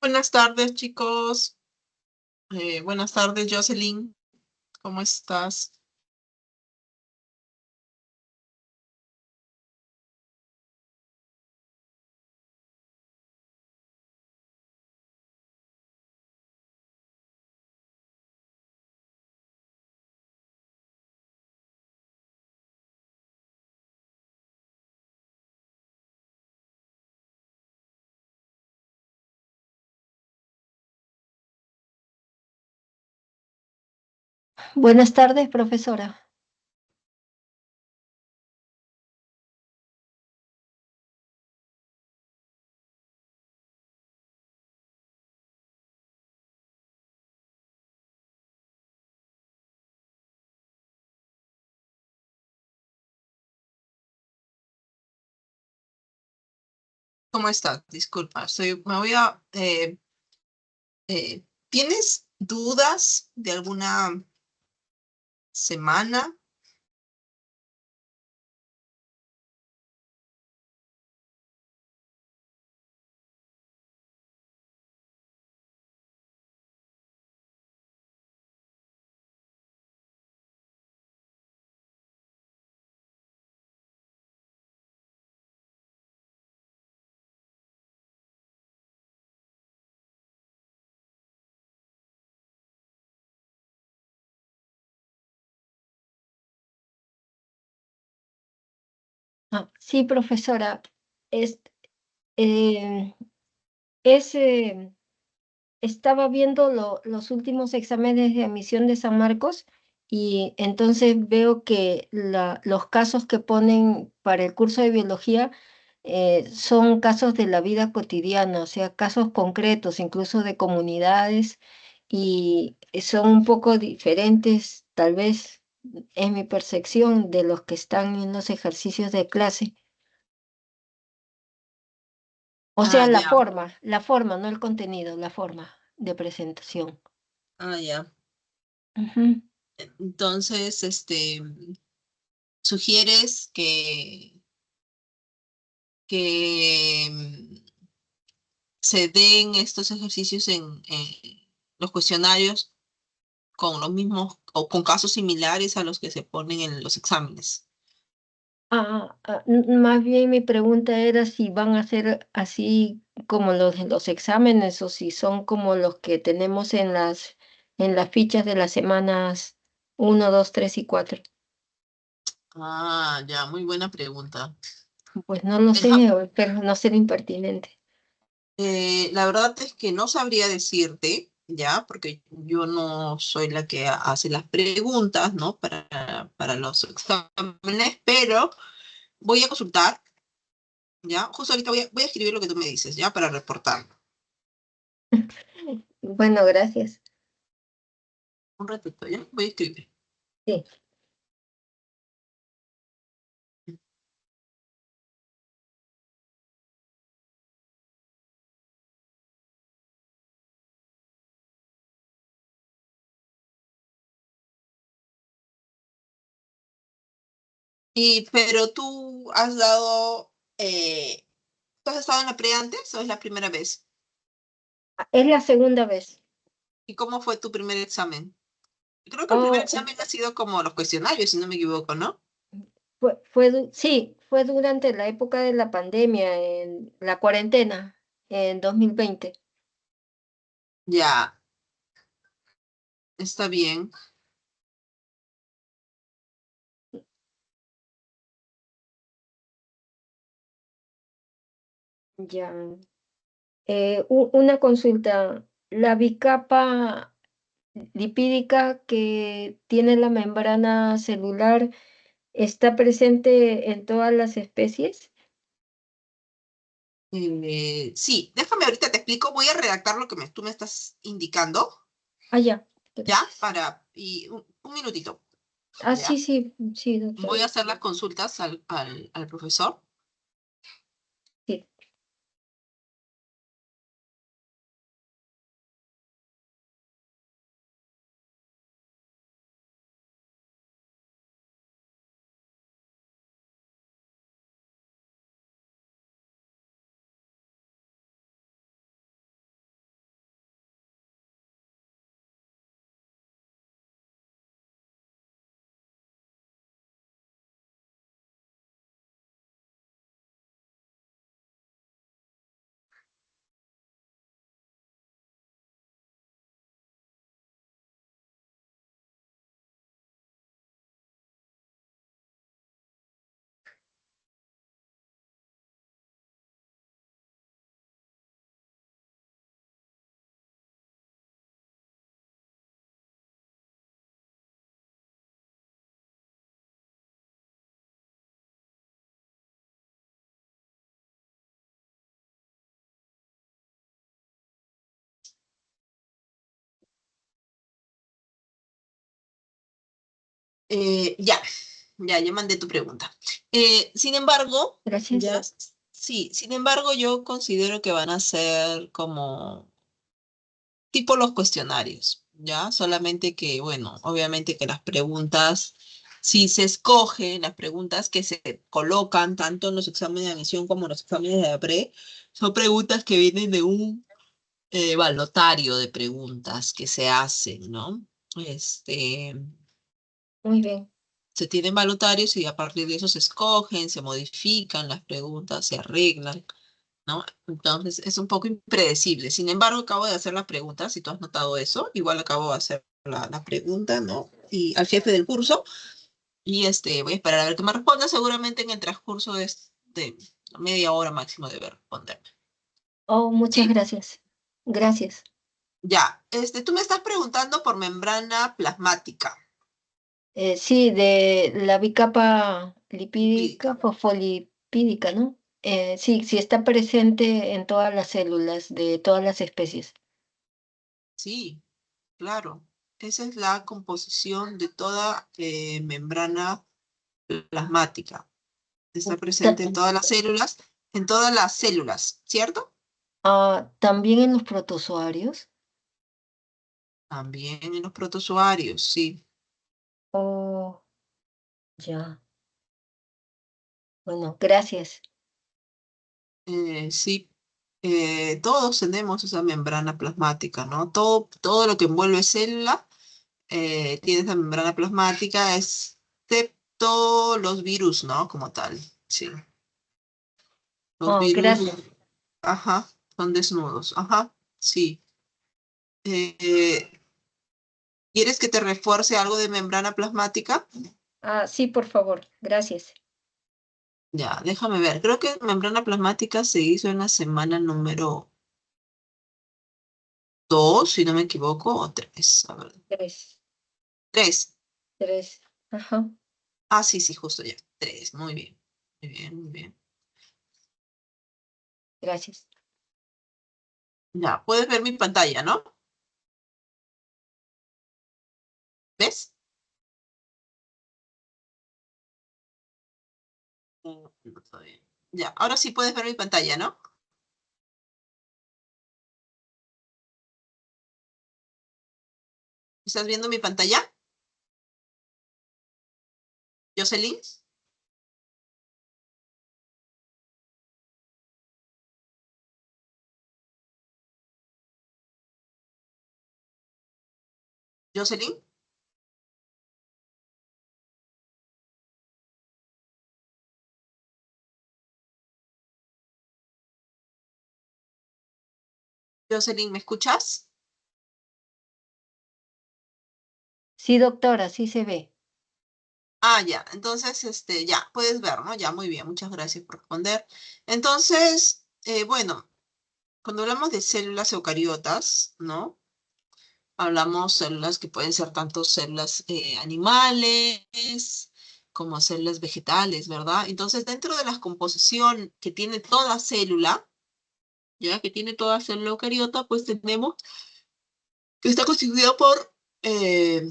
Buenas tardes, chicos. Buenas tardes, Jocelyn. ¿Cómo estás? Buenas tardes, profesora. ¿Cómo estás? Disculpa, me voy a... ¿tienes dudas de alguna semana? Sí, profesora. Es, eh, es, estaba viendo los últimos exámenes de admisión de San Marcos y entonces veo que los casos que ponen para el curso de biología son casos de la vida cotidiana, o sea, casos concretos, incluso de comunidades, y son un poco diferentes, tal vez es mi percepción, de los que están en los ejercicios de clase. O sea, Ah, ya. la forma, no el contenido, la forma de presentación. Ah, ya. Ujú. Entonces, sugieres que se den estos ejercicios en los cuestionarios con los mismos o con casos similares a los que se ponen en los exámenes. Más bien mi pregunta era si van a ser así como los de los exámenes o si son como los que tenemos en las fichas de las semanas 1, 2, 3 y 4. Ah, ya, muy buena pregunta. Pues no lo Deja- sé, pero no ser impertinente. la verdad es que no sabría decirte, ya, porque yo no soy la que hace las preguntas, ¿no? Para los exámenes, pero voy a consultar, ya. Justo ahorita voy a escribir lo que tú me dices, ya, para reportarlo. Bueno, gracias. Un ratito, ya, voy a escribir. Sí. Pero tú has dado, ¿tú has estado en la pre antes o es la primera vez? Es la segunda vez. ¿Y cómo fue tu primer examen? Creo que el primer Oh, examen ha sido como los cuestionarios, si no me equivoco, ¿no? sí, fue durante la época de la pandemia, en la cuarentena, en 2020. Ya, está bien. Ya. Una consulta. La bicapa lipídica que tiene la membrana celular está presente en todas las especies. Sí, déjame ahorita te explico. Voy a redactar lo que tú me estás indicando, Ah, ya, ¿ya? gracias. Y un minutito, Ah, sí, ¿ya? sí, sí, Voy doctora. a hacer las consultas al profesor. Sí. Ya mandé tu pregunta. Sin embargo, Gracias. ya, sí, sin embargo, yo considero que van a ser como tipo los cuestionarios, ¿ya? Solamente que, bueno, obviamente que las preguntas, si se escogen las preguntas que se colocan tanto en los exámenes de admisión como en los exámenes de pre, son preguntas que vienen de un balotario de preguntas que se hacen, ¿no? Este, Muy bien. Se tienen balotarios y a partir de eso se escogen, se modifican las preguntas, se arreglan, ¿no? Entonces es un poco impredecible. Sin embargo, acabo de hacer la pregunta, si tú has notado eso, igual acabo de hacer la pregunta, ¿no? Y al jefe del curso, y voy a esperar a ver que me responda, seguramente en el transcurso de media hora máximo debe responderme. Oh, muchas ¿Sí? gracias. Gracias. Ya, tú me estás preguntando por membrana plasmática, Sí, de la bicapa lipídica, lipídica. fosfolipídica, ¿no? Sí, sí está presente en todas las células de todas las especies. Sí, claro. Esa es la composición de toda membrana plasmática. Está Ta- presente en todas las células, ¿cierto? También en los protozoarios. También en los protozoarios, sí. Oh, ya. Bueno, gracias. Sí. Todos tenemos esa membrana plasmática, ¿no? Todo lo que envuelve célula tiene esa membrana plasmática, excepto los virus, ¿no? Como tal, sí. Los Oh, virus, gracias. ajá, son desnudos, ajá, sí. Eh, ¿Quieres que te refuerce algo de membrana plasmática? Sí, por favor. Gracias. Ya, déjame ver. Creo que membrana plasmática se hizo en la semana número 2, si no me equivoco, o 3. A ver, Tres. 3. Tres. Ajá. Ah, sí, sí, justo ya. 3. Muy bien. Muy bien, muy bien. Gracias. Ya, puedes ver mi pantalla, ¿no? ¿Ves? No, todavía. Ya, ahora sí puedes ver mi pantalla, ¿no? ¿Estás viendo mi pantalla, Jocelyn? ¿Jocelyn? ¿Jocelyn, me escuchas? Sí, doctora, sí se ve. Ah, ya. Entonces, ya, puedes ver, ¿no? Ya, muy bien. Muchas gracias por responder. Entonces, bueno, cuando hablamos de células eucariotas, ¿no? Hablamos células que pueden ser tanto células animales como células vegetales, ¿verdad? Entonces, dentro de la composición que tiene toda célula, ya que tiene toda célula eucariota, pues tenemos que está constituida por eh,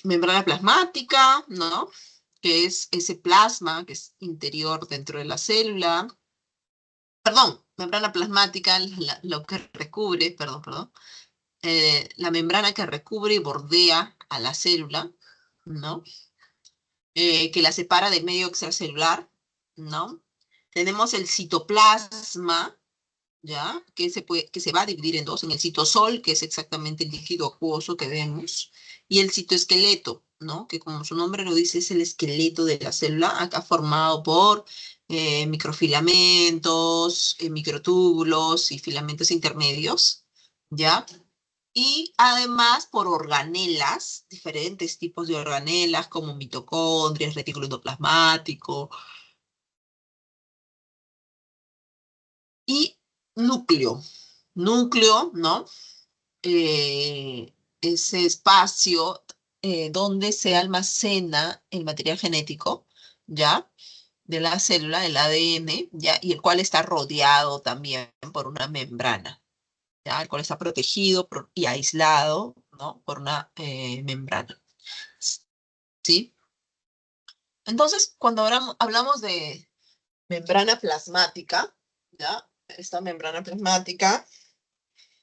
membrana plasmática, ¿no? Que es ese plasma que es interior dentro de la célula. Perdón, membrana plasmática, lo que recubre, perdón, la membrana que recubre y bordea a la célula, ¿no? Que la separa del medio extracelular, ¿no? Tenemos el citoplasma, ¿ya? Que se va a dividir en dos, en el citosol, que es exactamente el líquido acuoso que vemos, y el citoesqueleto, ¿no? Que como su nombre lo dice, es el esqueleto de la célula, acá formado por microfilamentos, microtúbulos y filamentos intermedios, ¿ya? Y además por organelas, diferentes tipos de organelas como mitocondrias, retículo endoplasmático y núcleo. Núcleo, ¿no? Ese espacio donde se almacena el material genético, ¿ya? De la célula, el ADN, ¿ya? Y el cual está rodeado también por una membrana, ¿ya? El cual está protegido y aislado, ¿no? Por una membrana, ¿sí? Entonces, cuando hablamos de membrana plasmática, ¿ya? Esta membrana plasmática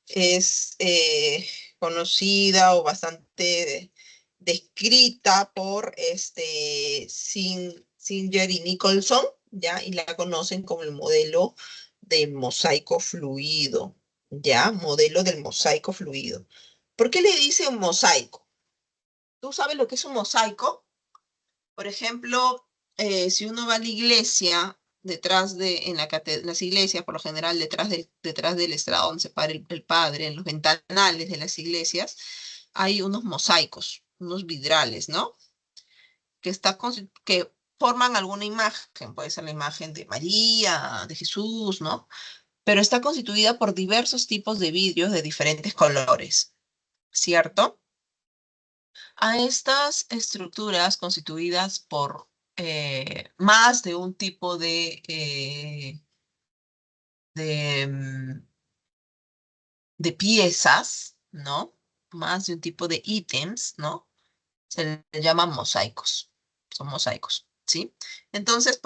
es conocida o bastante descrita por Singer y Nicholson, ¿ya? Y la conocen como el modelo de mosaico fluido, ¿ya? Modelo del mosaico fluido. ¿Por qué le dicen mosaico? ¿Tú sabes lo que es un mosaico? Por ejemplo, si uno va a la iglesia, las iglesias, por lo general, detrás del estrado donde se para el padre, en los ventanales de las iglesias, hay unos mosaicos, unos vidrales, ¿no? Que forman alguna imagen, puede ser la imagen de María, de Jesús, ¿no? Pero está constituida por diversos tipos de vidrios de diferentes colores, ¿cierto? A estas estructuras constituidas por más de un tipo de, mm, de piezas, ¿no? Más de un tipo de ítems, ¿no? Se le llaman mosaicos. Son mosaicos, ¿sí? Entonces,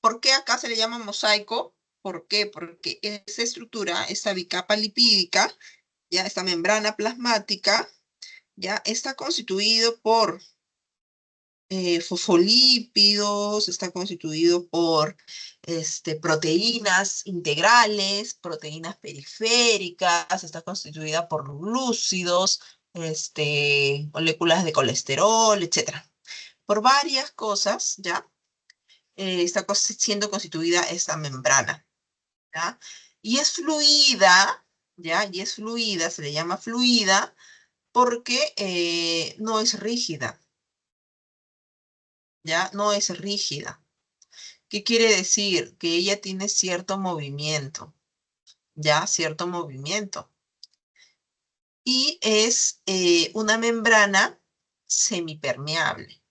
¿por qué acá se le llama mosaico? ¿Por qué? Porque esta estructura, esta bicapa lipídica, ya esta membrana plasmática, ya está constituido por fosfolípidos, está constituido por proteínas integrales, proteínas periféricas, está constituida por glúcidos, moléculas de colesterol, etcétera. Por varias cosas, ¿ya? Está siendo constituida esta membrana, ¿ya? Y es fluida, ¿ya? Y es fluida, se le llama fluida porque no es rígida, ¿ya? No es rígida. ¿Qué quiere decir? Que ella tiene cierto movimiento, ya, cierto movimiento. Y es una membrana semipermeable.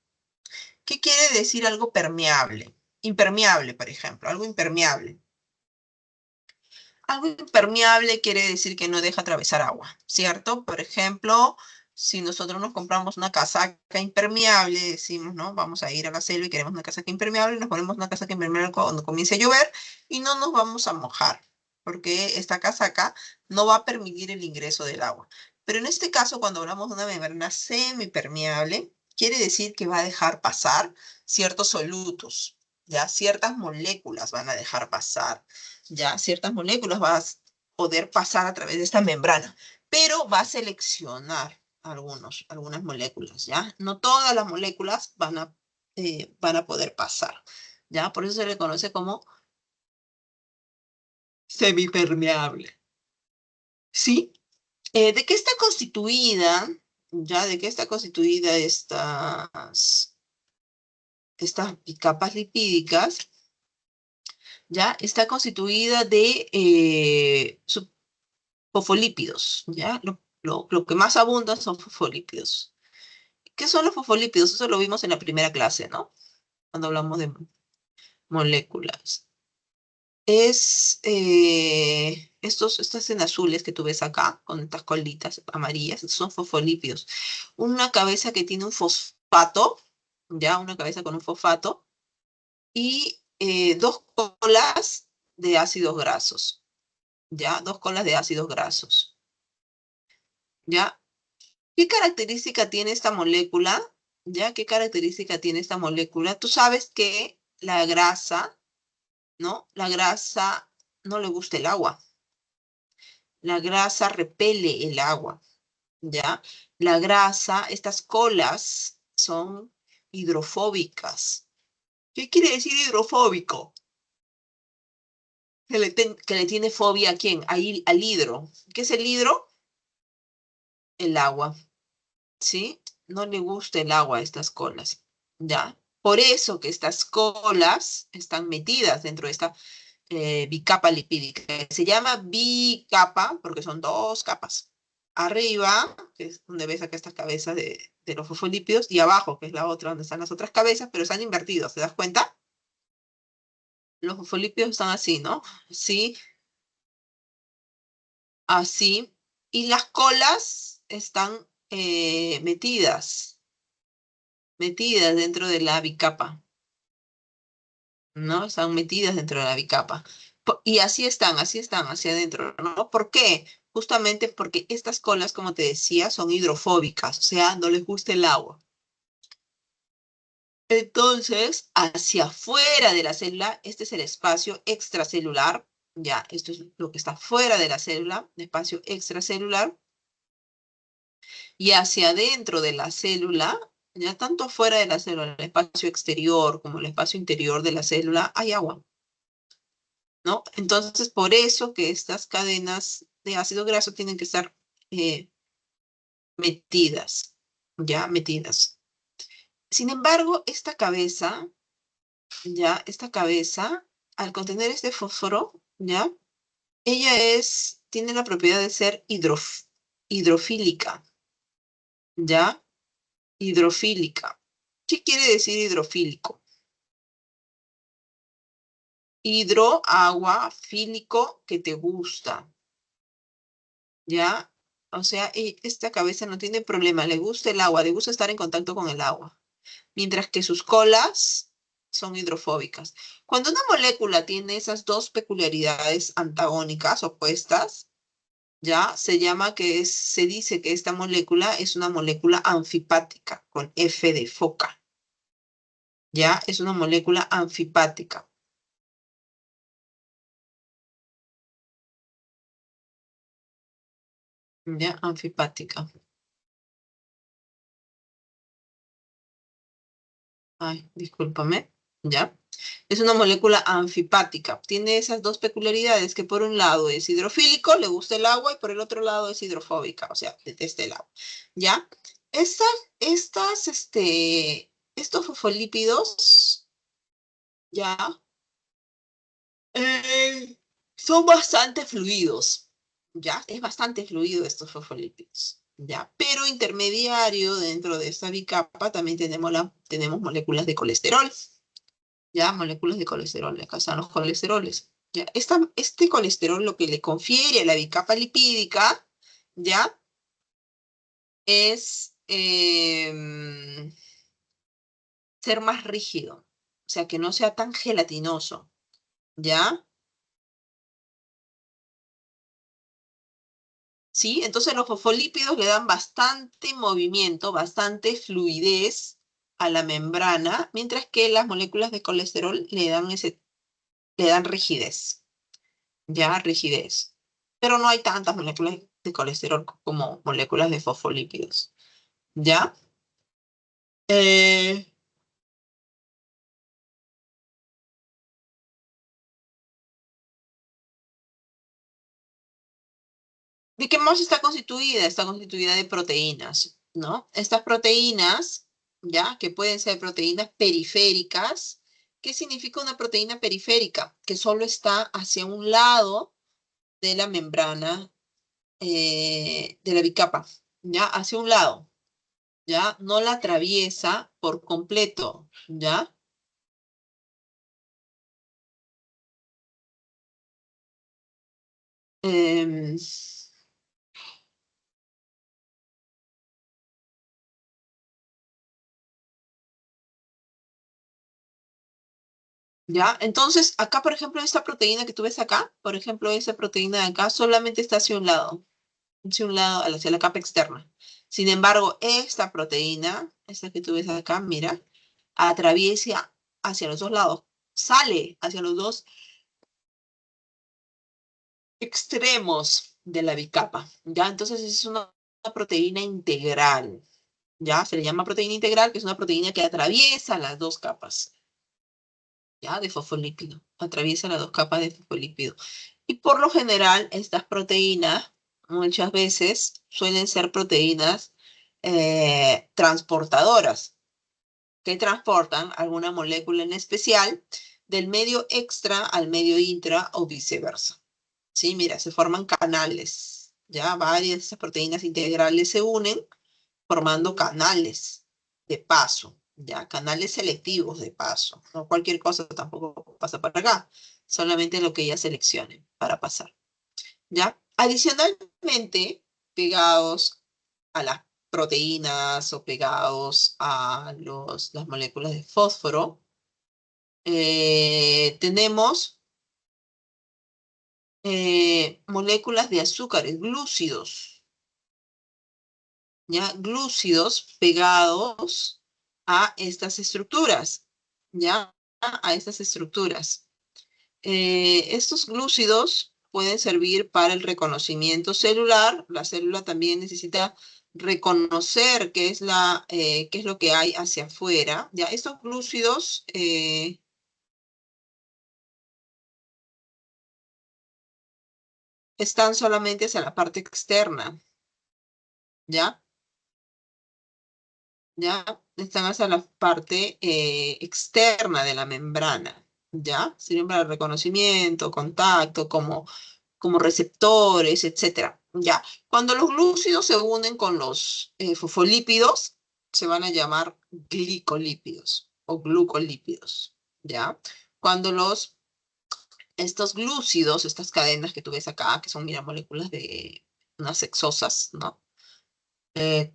¿Qué quiere decir algo permeable? Impermeable, por ejemplo, algo impermeable. Algo impermeable quiere decir que no deja atravesar agua, ¿cierto? Por ejemplo, si nosotros nos compramos una casaca impermeable, decimos, ¿no? Vamos a ir a la selva y queremos una casaca impermeable, nos ponemos una casaca impermeable cuando comience a llover y no nos vamos a mojar, porque esta casaca no va a permitir el ingreso del agua. Pero en este caso, cuando hablamos de una membrana semipermeable, quiere decir que va a dejar pasar ciertos solutos, ¿ya? Ciertas moléculas van a dejar pasar, ya ciertas moléculas va a poder pasar a través de esta membrana, pero va a seleccionar algunas moléculas, ¿ya? No todas las moléculas van a poder pasar, ¿ya? Por eso se le conoce como semipermeable, ¿sí? ¿De qué está constituida, ya? ¿De qué está constituida estas capas lipídicas? ¿Ya? Está constituida de fosfolípidos, ¿ya? Lo que más abunda son fosfolípidos. ¿Qué son los fosfolípidos? Eso lo vimos en la primera clase, ¿no? Cuando hablamos de moléculas. Estas en azules que tú ves acá, con estas colitas amarillas, son fosfolípidos. Una cabeza que tiene un fosfato, ¿ya? Una cabeza con un fosfato, y dos colas de ácidos grasos, ¿ya? Dos colas de ácidos grasos, ¿ya? ¿Qué característica tiene esta molécula? ¿Ya? ¿Qué característica tiene esta molécula? Tú sabes que la grasa, ¿no? La grasa no le gusta el agua. La grasa repele el agua, ¿ya? La grasa, estas colas son hidrofóbicas. ¿Qué quiere decir hidrofóbico? Que le tiene fobia ¿a quién? Al hidro. ¿Qué es el hidro? El agua. ¿Sí? No le gusta el agua a estas colas, ¿ya? Por eso que estas colas están metidas dentro de esta bicapa lipídica. Se llama bicapa porque son dos capas. Arriba, que es donde ves acá estas cabezas de los fosfolípidos, y abajo, que es la otra, donde están las otras cabezas, pero están invertidos, ¿te das cuenta? Los fosfolípidos están así, ¿no? Sí, así. Y las colas están metidas dentro de la bicapa. ¿no? Están metidas dentro de la bicapa. Y así están, hacia adentro, ¿no? ¿Por qué? Justamente porque estas colas, como te decía, son hidrofóbicas, o sea, no les gusta el agua. Entonces, hacia afuera de la célula, este es el espacio extracelular, ya, esto es lo que está fuera de la célula, espacio extracelular, y hacia adentro de la célula, ya tanto fuera de la célula, el espacio exterior como el espacio interior de la célula, hay agua, ¿no? Entonces, por eso que estas cadenas de ácido graso tienen que estar eh, metidas, ya, metidas. Sin embargo, esta cabeza, al contener este fósforo, ya, tiene la propiedad de ser hidrofílica, ya, hidrofílica. ¿Qué quiere decir hidrofílico? Hidro, agua, fílico, que te gusta, ¿ya? O sea, esta cabeza no tiene problema, le gusta el agua, le gusta estar en contacto con el agua, mientras que sus colas son hidrofóbicas. Cuando una molécula tiene esas dos peculiaridades antagónicas, opuestas, ya se dice que esta molécula es una molécula anfipática, con F de foca, ya, es una molécula anfipática. Ya, anfipática. Ay, discúlpame, ¿ya? Es una molécula anfipática. Tiene esas dos peculiaridades que por un lado es hidrofílico, le gusta el agua, y por el otro lado es hidrofóbica, o sea, detesta el agua, ¿ya? Estas, estos fosfolípidos, ¿ya? Eh, son bastante fluidos, ¿ya? Es bastante fluido estos fosfolípidos, ¿ya? Pero intermediario dentro de esta bicapa también tenemos moléculas de colesterol, ¿ya? Moléculas de colesterol, acá están los colesteroles, ¿ya? Este colesterol lo que le confiere a la bicapa lipídica, ¿ya? Es ser más rígido, o sea, que no sea tan gelatinoso, ¿ya? ¿Sí? Entonces los fosfolípidos le dan bastante movimiento, bastante fluidez a la membrana, mientras que las moléculas de colesterol le dan rigidez, ya, rigidez. Pero no hay tantas moléculas de colesterol como moléculas de fosfolípidos, ¿ya? Eh, ¿De qué más está constituida? Está constituida de proteínas, ¿no? Estas proteínas, ¿ya? Que pueden ser proteínas periféricas. ¿Qué significa una proteína periférica? Que solo está hacia un lado de la membrana de la bicapa, ¿ya? Hacia un lado, ¿ya? No la atraviesa por completo, ¿ya? Em, ¿Ya? Entonces, acá, por ejemplo, esta proteína que tú ves acá, por ejemplo, esa proteína de acá solamente está hacia un lado, hacia la capa externa. Sin embargo, esta proteína, esta que tú ves acá, mira, atraviesa hacia los dos lados, sale hacia los dos extremos de la bicapa, ¿ya? Entonces es una proteína integral, ¿ya? Se le llama proteína integral, que es una proteína que atraviesa las dos capas, ¿ya? De fosfolípido, atraviesa las dos capas de fosfolípido. Y por lo general, estas proteínas muchas veces suelen ser proteínas transportadoras que transportan alguna molécula en especial del medio extra al medio intra o viceversa. Sí, mira, se forman canales. Ya varias de esas proteínas integrales se unen formando canales de paso, ya canales selectivos de paso. No cualquier cosa tampoco pasa para acá, solamente lo que ellas seleccionen para pasar. ¿Ya? Adicionalmente, pegados a las proteínas o pegados a las moléculas de fósforo, tenemos moléculas de azúcares, glúcidos, ¿ya? Glúcidos pegados a estas estructuras, ¿ya? A estas estructuras. Estos glúcidos pueden servir para el reconocimiento celular. La célula también necesita reconocer qué es lo que hay hacia afuera. ¿Ya? Estos glúcidos están solamente hacia la parte externa, ¿ya? ¿Ya? Están hacia la parte externa de la membrana, ¿ya? Sirven para el reconocimiento, contacto, como receptores, etcétera, ¿ya? Cuando los glúcidos se unen con los fosfolípidos, se van a llamar glicolípidos o glucolípidos, ¿ya? Cuando estos glúcidos, estas cadenas que tú ves acá, que son, mira, moléculas de unas hexosas, ¿no? Eh,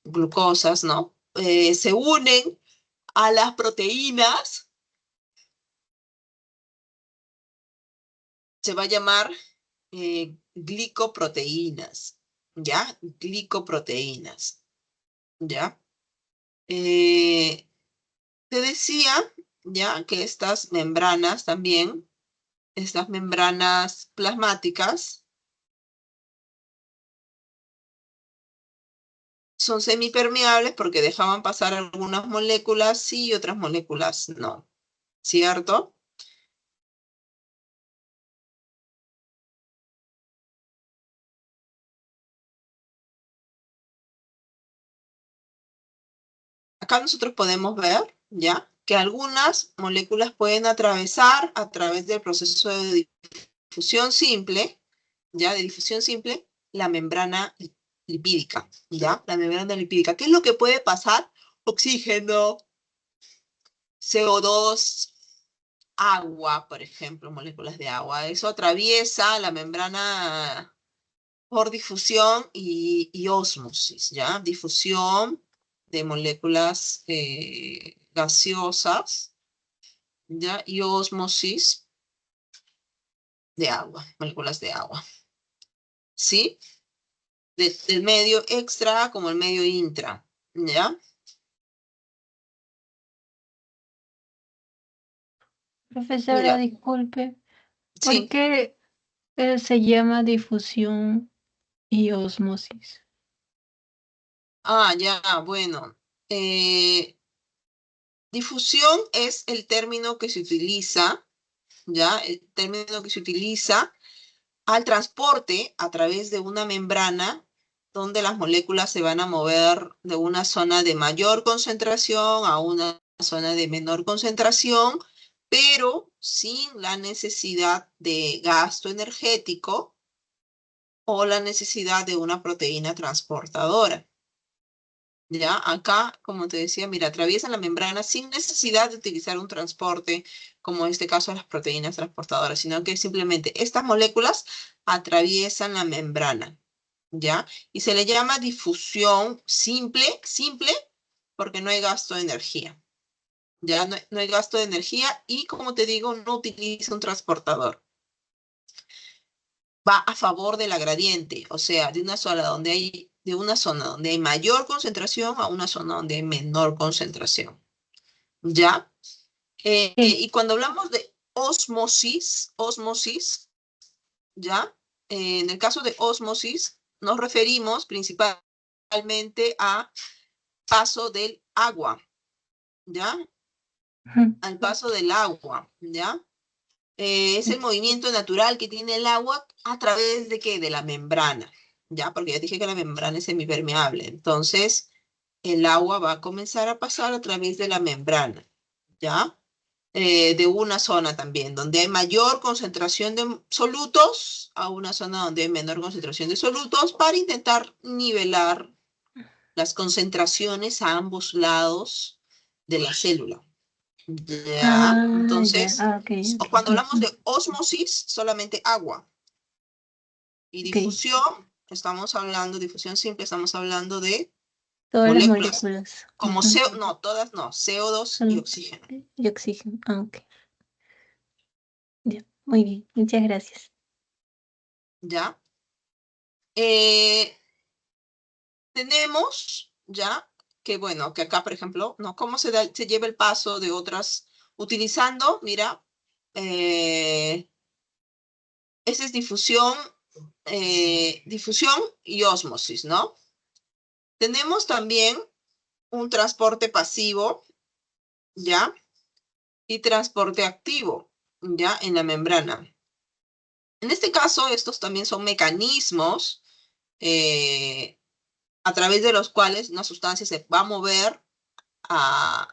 Glucosas, ¿no? Se unen a las proteínas, se va a llamar glicoproteínas, ¿ya? Glicoproteínas, ¿ya? Eh, Te decía, ¿ya? Que estas membranas también, estas membranas plasmáticas, son semipermeables porque dejaban pasar algunas moléculas sí y otras moléculas no, ¿cierto? Acá nosotros podemos ver, ¿ya? Que algunas moléculas pueden atravesar a través del proceso de difusión simple, ¿ya? De difusión simple, la membrana lipídica, ¿ya? La membrana lipídica. ¿Qué es lo que puede pasar? Oxígeno, CO2, agua, por ejemplo, moléculas de agua. Eso atraviesa la membrana por difusión y ósmosis, ¿ya? Difusión de moléculas gaseosas, ¿ya? Y ósmosis de agua, moléculas de agua, ¿sí? Del medio extra como el medio intra, ¿ya? Profesora, Mira, disculpe, ¿por sí. qué se llama difusión y ósmosis? Ah, ya, bueno. Difusión es el término que se utiliza, ¿ya? El término que se utiliza al transporte a través de una membrana donde las moléculas se van a mover de una zona de mayor concentración a una zona de menor concentración, pero sin la necesidad de gasto energético o la necesidad de una proteína transportadora. Ya, acá, como te decía, mira, atraviesan la membrana sin necesidad de utilizar un transporte, como en este caso las proteínas transportadoras, sino que simplemente estas moléculas atraviesan la membrana, ¿ya? Y se le llama difusión simple, simple, porque no hay gasto de energía, ¿ya? No hay gasto de energía y, como te digo, no utiliza un transportador. Va a favor de la gradiente, o sea, de una zona donde hay mayor concentración a una zona donde hay menor concentración, ¿ya? Sí. Y cuando hablamos de osmosis, ¿ya? En el caso de osmosis, nos referimos principalmente a paso del agua, ¿ya? Ujú. Al paso del agua, ¿ya? Es el movimiento natural que tiene el agua a través de ¿qué? De la membrana, ¿ya? Porque ya dije que la membrana es semipermeable. Entonces, el agua va a comenzar a pasar a través de la membrana, ¿ya? De una zona también, donde hay mayor concentración de solutos, a una zona donde hay menor concentración de solutos, para intentar nivelar las concentraciones a ambos lados de la célula. Ya, Ah, ya, entonces, ok, ok. cuando hablamos Ujú. de osmosis, solamente agua. Y Ok. difusión, difusión simple, estamos hablando de Todas las moléculas, moléculas. como Ujú. no, todas no, CO2 y Solo- oxígeno. Y oxígeno. Ah, ok. Ya, muy bien. Muchas gracias. ¿Ya? Eh, tenemos, ¿ya? Que bueno, que acá, por ejemplo, ¿no? ¿Cómo se lleva el paso de otras? Utilizando, mira, esa es difusión y ósmosis, ¿no? Tenemos también un transporte pasivo, ¿ya? Y transporte activo, ¿ya? En la membrana. En este caso, estos también son mecanismos eh, a través de los cuales una sustancia se va a mover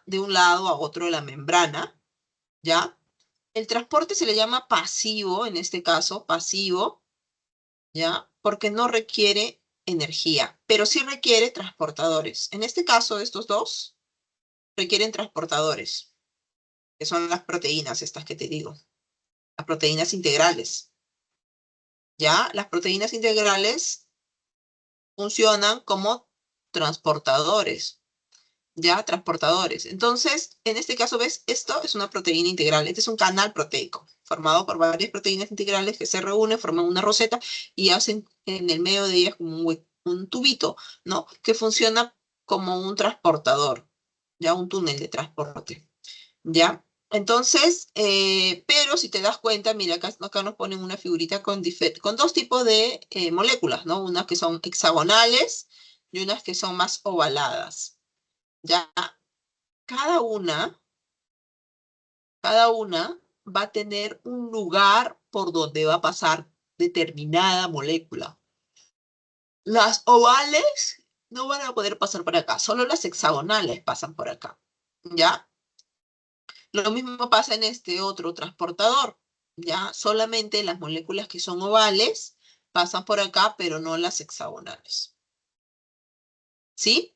de un lado a otro de la membrana, ¿ya? El transporte se le llama pasivo, en este caso, pasivo, ¿ya? Porque no requiere energía, pero sí requiere transportadores. En este caso, estos dos requieren transportadores, que son las proteínas, estas que te digo, las proteínas integrales, ¿ya? Las proteínas integrales funcionan como transportadores, ¿ya? Transportadores. Entonces, en este caso, ¿ves? Esto es una proteína integral. Este es un canal proteico formado por varias proteínas integrales que se reúnen, forman una roseta y hacen en el medio de ellas como un tubito, ¿no? Que funciona como un transportador, ya un túnel de transporte, ¿ya? Entonces, pero si te das cuenta, mira, acá nos ponen una figurita con dos tipos de moléculas, ¿no? Unas que son hexagonales y unas que son más ovaladas. Ya cada una, cada una va a tener un lugar por donde va a pasar determinada molécula. Las ovales no van a poder pasar por acá, solo las hexagonales pasan por acá, ¿ya? Lo mismo pasa en este otro transportador, ¿ya? Solamente las moléculas que son ovales pasan por acá, pero no las hexagonales. ¿Sí?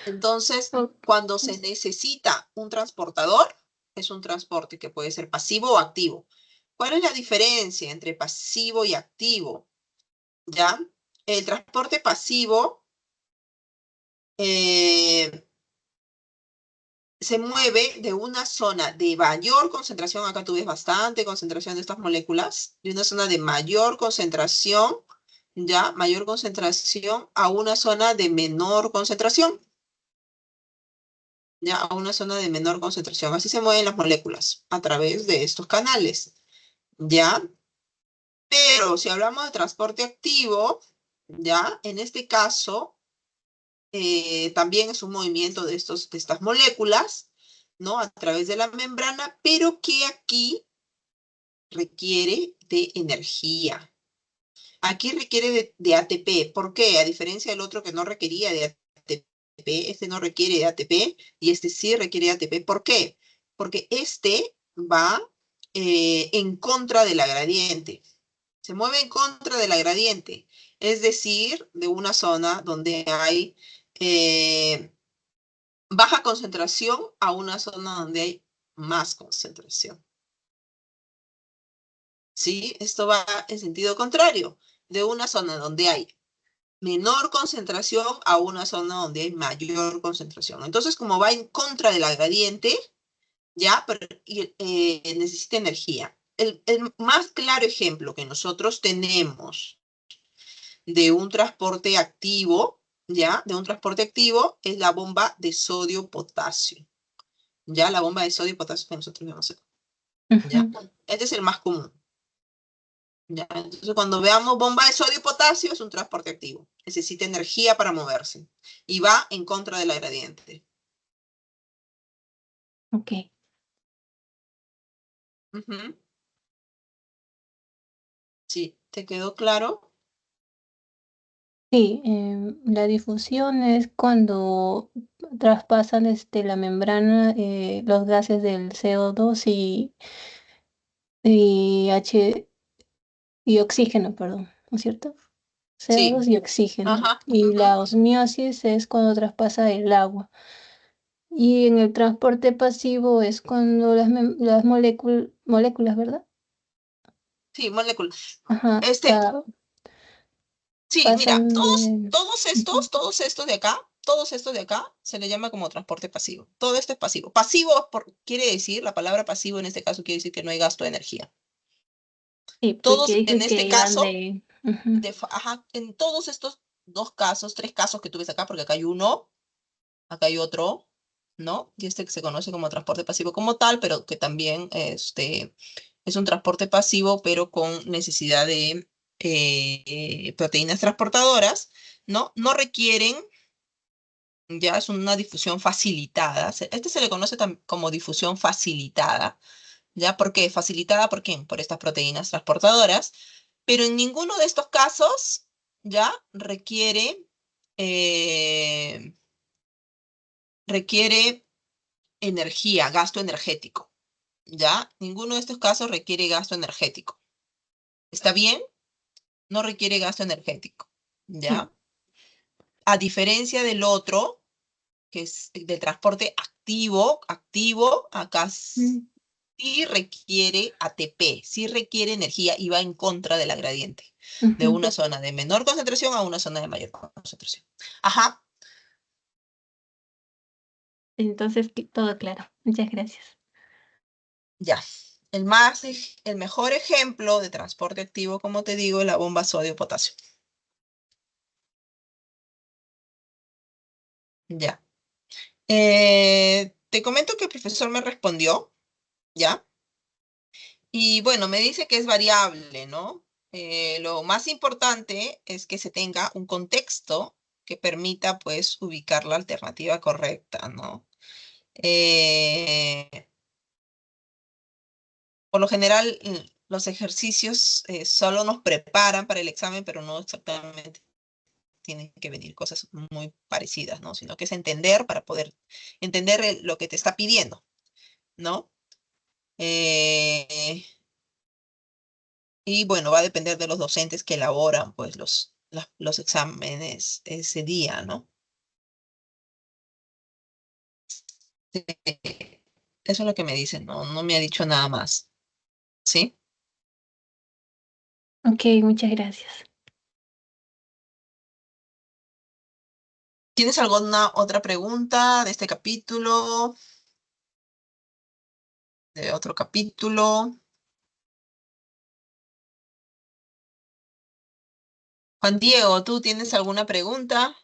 Entonces, cuando se necesita un transportador, es un transporte que puede ser pasivo o activo. ¿Cuál es la diferencia entre pasivo y activo? ¿Ya? El transporte pasivo eh, se mueve de una zona de mayor concentración, acá tú ves bastante concentración de estas moléculas, de una zona de mayor concentración, ¿ya? Mayor concentración a una zona de menor concentración. Ya a una zona de menor concentración. Así se mueven las moléculas a través de estos canales, ¿ya? Pero si hablamos de transporte activo, ¿ya? En este caso, también es un movimiento de estas moléculas, ¿no? A través de la membrana, pero que aquí requiere de energía. Aquí requiere de ATP. ¿Por qué? A diferencia del otro que no requería de ATP, este no requiere de ATP y este sí requiere de ATP. ¿Por qué? Porque este va en contra de la gradiente. Se mueve en contra de la gradiente. Es decir, de una zona donde hay baja concentración a una zona donde hay más concentración. ¿Sí? Esto va en sentido contrario. De una zona donde hay menor concentración a una zona donde hay mayor concentración. Entonces, como va en contra de la gradiente, ya necesita energía. El más claro ejemplo que nosotros tenemos de un transporte activo, ya, de un transporte activo, es la bomba de sodio-potasio. Ya, la bomba de sodio-potasio que nosotros vemos acá. Ya, Ujú. este es el más común. ¿Ya? Entonces, cuando veamos bomba de sodio y potasio, es un transporte activo. Necesita energía para moverse y va en contra de la gradiente. Ok. Ujú. Sí, ¿te quedó claro? Sí, la difusión es cuando traspasan la membrana los gases del CO2 y y oxígeno, perdón, ¿no es cierto? CO2 Sí. y oxígeno. Ajá. Y Ujú. la osmiosis es cuando traspasa el agua. Y en el transporte pasivo es cuando las moléculas, ¿verdad? Sí, molécula. Ajá, Este, Sí, mira, pasan de... Ujú. todos estos de acá, se le llama como transporte pasivo. Todo esto es pasivo. Quiere decir, la palabra pasivo en este caso quiere decir que no hay gasto de energía. Sí, porque Todos dijo en que este iban caso, de... Ujú, en todos estos dos casos, tres casos que tú ves acá, porque acá hay uno, acá hay otro, ¿no? Y este que se conoce como transporte pasivo como tal, pero que también es un transporte pasivo, pero con necesidad de proteínas transportadoras, ¿no? No requieren, ya es una difusión facilitada. Este se le conoce como difusión facilitada, ¿ya? ¿Por qué? Facilitada, ¿por quién? Por estas proteínas transportadoras, pero en ninguno de estos casos, ¿ya? Eh, requiere energía, gasto energético, ¿ya? Ninguno de estos casos requiere gasto energético. ¿Está bien? No requiere gasto energético, sí. ¿ya? A diferencia del otro, que es del transporte activo, acá Mm, sí requiere ATP, sí requiere energía y va en contra de la gradiente, de ujú. una zona de menor concentración a una zona de mayor concentración. Ajá, Entonces, todo claro. Muchas gracias. ya. El mejor ejemplo de transporte activo, como te digo, es la bomba sodio-potasio. Ya. Te comento que el profesor me respondió, ¿ya? Y bueno, me dice que es variable, ¿no? Lo más importante es que se tenga un contexto que permita, pues, ubicar la alternativa correcta, ¿no? Eh, por lo general, los ejercicios solo nos preparan para el examen, pero no exactamente tienen que venir cosas muy parecidas, ¿no? Sino que es entender para poder entender lo que te está pidiendo, ¿no? Eh, Y bueno, va a depender de los docentes que elaboran pues los exámenes ese día, ¿no? Sí, eso es lo que me dicen, no me ha dicho nada más, ¿sí? Ok, muchas gracias. ¿Tienes alguna otra pregunta de este capítulo, de otro capítulo? Juan Diego, ¿tú tienes alguna pregunta?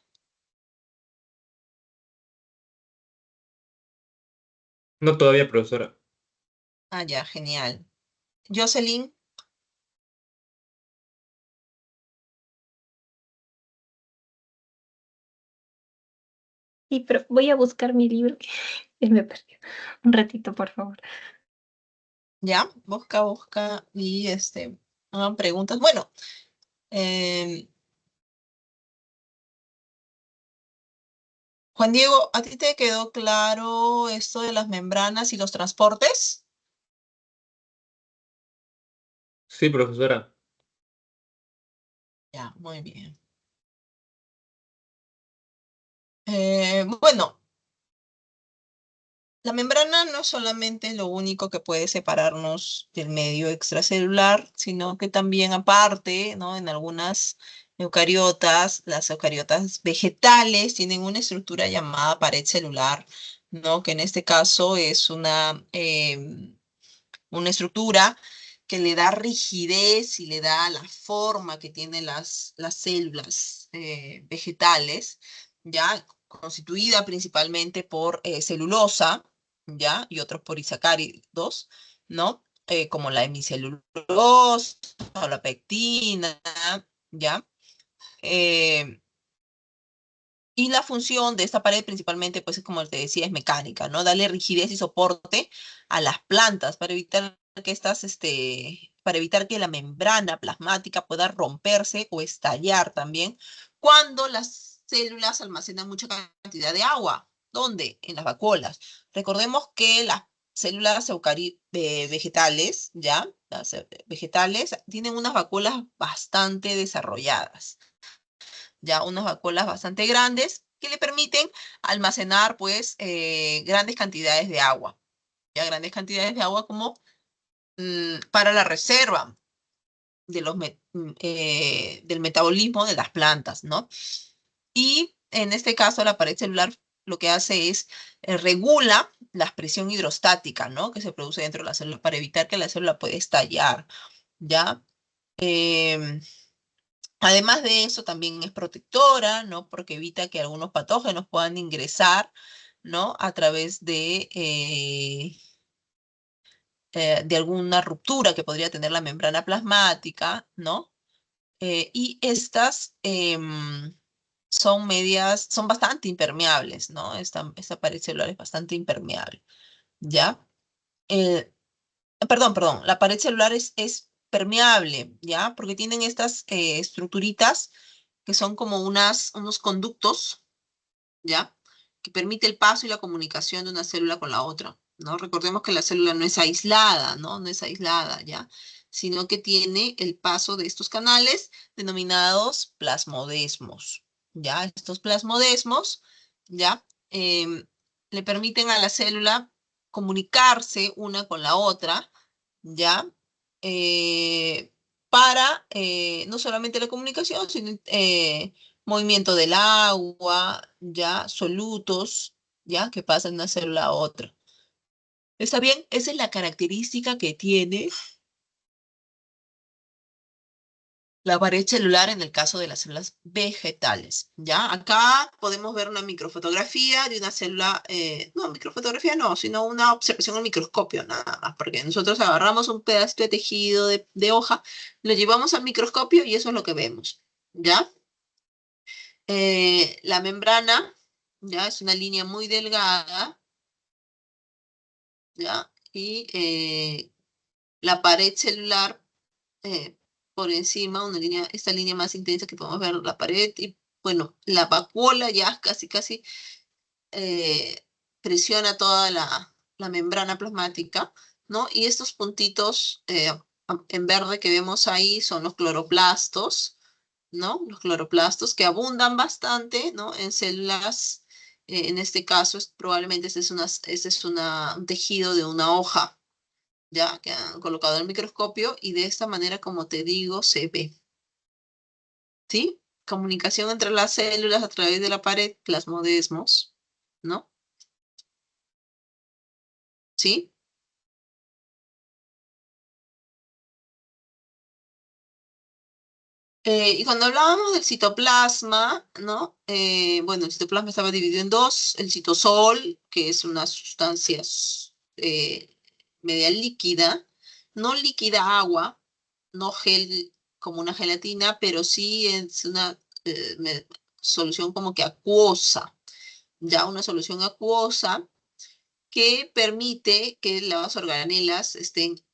No todavía, profesora. Ah, ya, genial. Jocelyn, Sí, pero voy a buscar mi libro que él me perdió. Un ratito, por favor. ya, busca y hagan preguntas. Bueno, em, Juan Diego, ¿a ti te quedó claro esto de las membranas y los transportes? Sí, profesora. Ya, muy bien. Bueno, la membrana no es solamente lo único que puede separarnos del medio extracelular, sino que también aparte, ¿no? En algunas eucariotas, las eucariotas vegetales tienen una estructura llamada pared celular, ¿no? Que en este caso es una estructura que le da rigidez y le da la forma que tienen las células vegetales, ¿ya? Constituida principalmente por celulosa, ¿ya? Y otros por isacáridos, ¿no? Como la hemicelulosa o la pectina, ¿ya? Eh, y la función de esta pared principalmente, pues es como te decía, es mecánica, ¿no? Darle rigidez y soporte a las plantas para evitar que para evitar que la membrana plasmática pueda romperse o estallar también cuando las células almacenan mucha cantidad de agua. ¿Dónde? En las vacuolas. Recordemos que las células vegetales, ¿ya? Vegetales tienen unas vacuolas bastante desarrolladas, ya unas vacuolas bastante grandes que le permiten almacenar pues grandes cantidades de agua, ya grandes cantidades de agua como para la reserva. del metabolismo de las plantas, ¿no? Y en este caso la pared celular lo que hace es regula la presión hidrostática, ¿no? Que se produce dentro de la célula para evitar que la célula pueda estallar, ¿ya? Em, Además de eso, también es protectora, ¿no? Porque evita que algunos patógenos puedan ingresar, ¿no? A través de alguna ruptura que podría tener la membrana plasmática, ¿no? Y estas son bastante impermeables, ¿no? Esta pared celular es bastante impermeable, ¿ya? Eh, perdón, la pared celular es permeable, ¿ya? Porque tienen estas estructuritas que son como unos conductos, ¿ya? Que permite el paso y la comunicación de una célula con la otra, ¿no? Recordemos que la célula no es aislada, ¿no? No es aislada, ¿ya? Sino que tiene el paso de estos canales denominados plasmodesmos, ¿ya? Estos plasmodesmos, ¿ya? Le permiten a la célula comunicarse una con la otra, ¿ya? Para no solamente la comunicación, sino movimiento del agua, ya, solutos, ya, que pasan de una célula a otra. ¿Está bien? Esa es la característica que tiene la pared celular en el caso de las células vegetales, ¿ya? Acá podemos ver una microfotografía de una célula, no, microfotografía no, sino una observación al microscopio, nada más, porque nosotros agarramos un pedacito de tejido de hoja, lo llevamos al microscopio y eso es lo que vemos, ¿ya? La membrana, ¿ya? Es una línea muy delgada, ¿ya? Y la pared celular por encima, esta línea más intensa que podemos ver la pared, y bueno, la vacuola ya casi eh, presiona toda la membrana plasmática, ¿no? Y estos puntitos en verde que vemos ahí son los cloroplastos, ¿no? Los cloroplastos que abundan bastante, ¿no? En células, en este caso probablemente un tejido de una hoja, ya que han colocado el microscopio y de esta manera, como te digo, se ve, ¿sí? Comunicación entre las células a través de la pared, plasmodesmos, ¿no? ¿Sí? Y cuando hablábamos del citoplasma, ¿no? Bueno, el citoplasma estaba dividido en dos, el citosol, que es una sustancia media líquida, no líquida agua, no gel como una gelatina, pero sí es una solución como que acuosa, ya una solución acuosa que permite que las organelas estén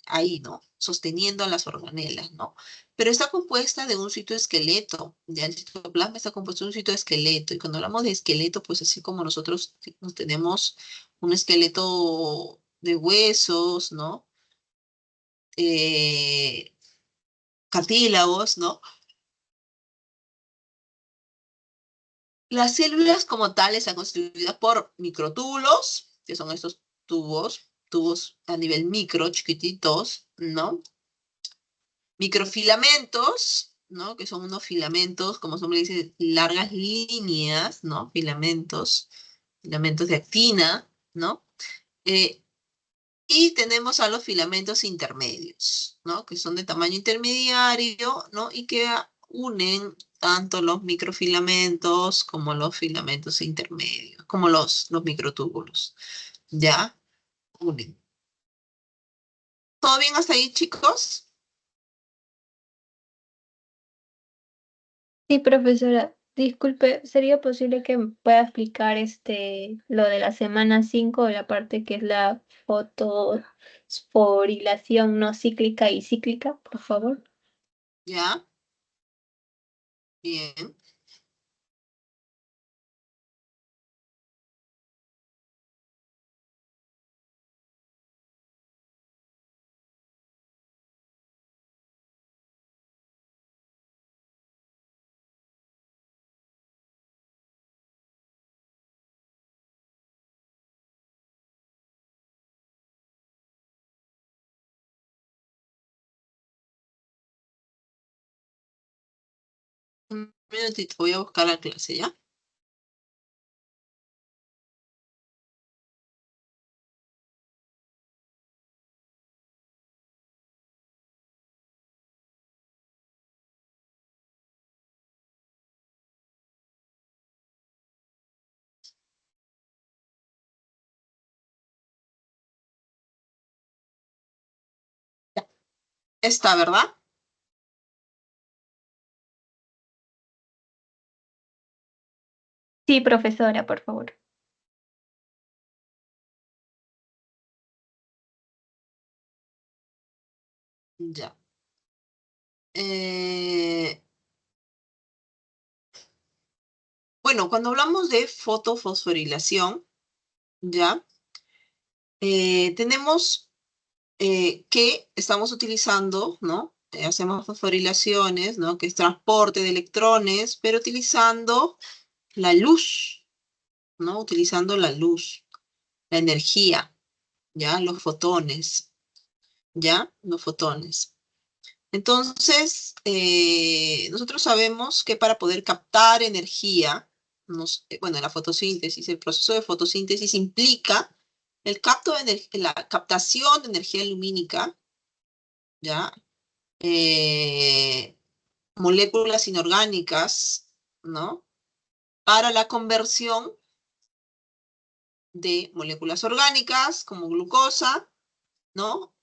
ahí, ¿no? Sosteniendo a las organelas, ¿no? Pero está compuesta de un citoesqueleto, ya el citoplasma está compuesto de un citoesqueleto, y cuando hablamos de esqueleto, pues así como nosotros tenemos un esqueleto de huesos, ¿no? Eh, Cartílagos, ¿no? Las células como tales están constituidas por microtúbulos, que son estos tubos a nivel micro, chiquititos, ¿no? Microfilamentos, ¿no? Que son unos filamentos, como su nombre dice, largas líneas, ¿no? Filamentos de actina, ¿no? Eh, y tenemos a los filamentos intermedios, ¿no? Que son de tamaño intermediario, ¿no? Y que unen tanto los microfilamentos como los filamentos intermedios, como los microtúbulos, ¿ya? Unen. ¿Todo bien hasta ahí, chicos? Sí, profesora, disculpe, ¿sería posible que me pueda explicar lo de la semana 5 la parte que es la fosforilación no cíclica y cíclica, por favor? ¿Ya? Bien. minutito, voy a buscar la clase, ¿ya? Está, ¿verdad? Sí, profesora, por favor. Ya. Eh, bueno, cuando hablamos de fotofosforilación, ¿ya? Tenemos que estamos utilizando, ¿no? Hacemos fosforilaciones, ¿no? Que es transporte de electrones, pero utilizando la luz, ¿no? Utilizando la luz, la energía, ¿ya? Los fotones, ¿ya? Los fotones. Entonces, nosotros sabemos que para poder captar energía, bueno, la fotosíntesis, el proceso de fotosíntesis implica la captación de energía lumínica, ¿ya? Eh, moléculas inorgánicas, ¿no? Para la conversión de moléculas orgánicas como glucosa, ¿no?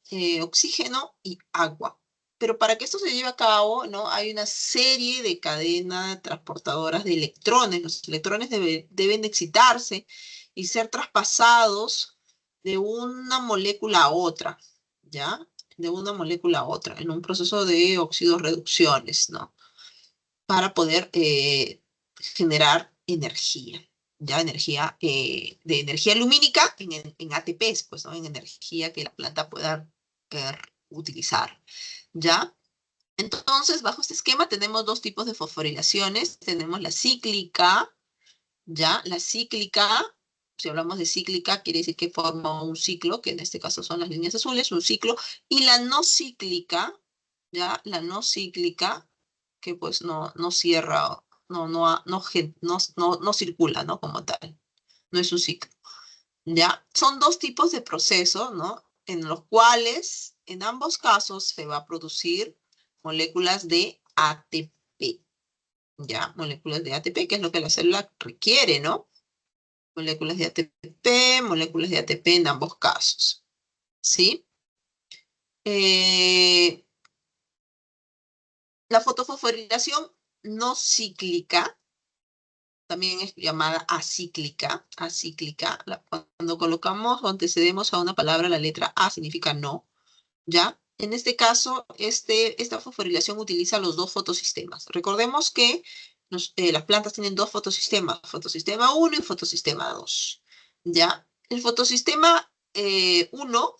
Oxígeno y agua. Pero para que esto se lleve a cabo, ¿no? Hay una serie de cadenas transportadoras de electrones. Los electrones deben de excitarse y ser traspasados de una molécula a otra, ¿ya? De una molécula a otra, en un proceso de oxidorreducciones, ¿no? Para poder generar energía, ya energía, de energía lumínica en ATPs, pues, ¿no? En energía que la planta pueda eh, utilizar, ¿ya? Entonces, bajo este esquema tenemos dos tipos de fosforilaciones. Tenemos la cíclica, ¿ya? La cíclica, si hablamos de cíclica, quiere decir que forma un ciclo, que en este caso son las líneas azules, un ciclo, y la no cíclica, ¿ya? La no cíclica, que pues no cierra, no circula, ¿no? Como tal, no es un ciclo, ¿ya? Son dos tipos de procesos, ¿no? En los cuales, en ambos casos, se va a producir moléculas de ATP, ¿ya? Moléculas de ATP, que es lo que la célula requiere, ¿no? Moléculas de ATP en ambos casos, ¿sí? Eh, la fotofosforilación no cíclica, también es llamada acíclica. Cuando colocamos o antecedemos a una palabra la letra A significa no, ¿ya? En este caso, esta fosforilación utiliza los dos fotosistemas. Recordemos que las plantas tienen dos fotosistemas, fotosistema 1 y fotosistema 2, ¿ya? El fotosistema 1,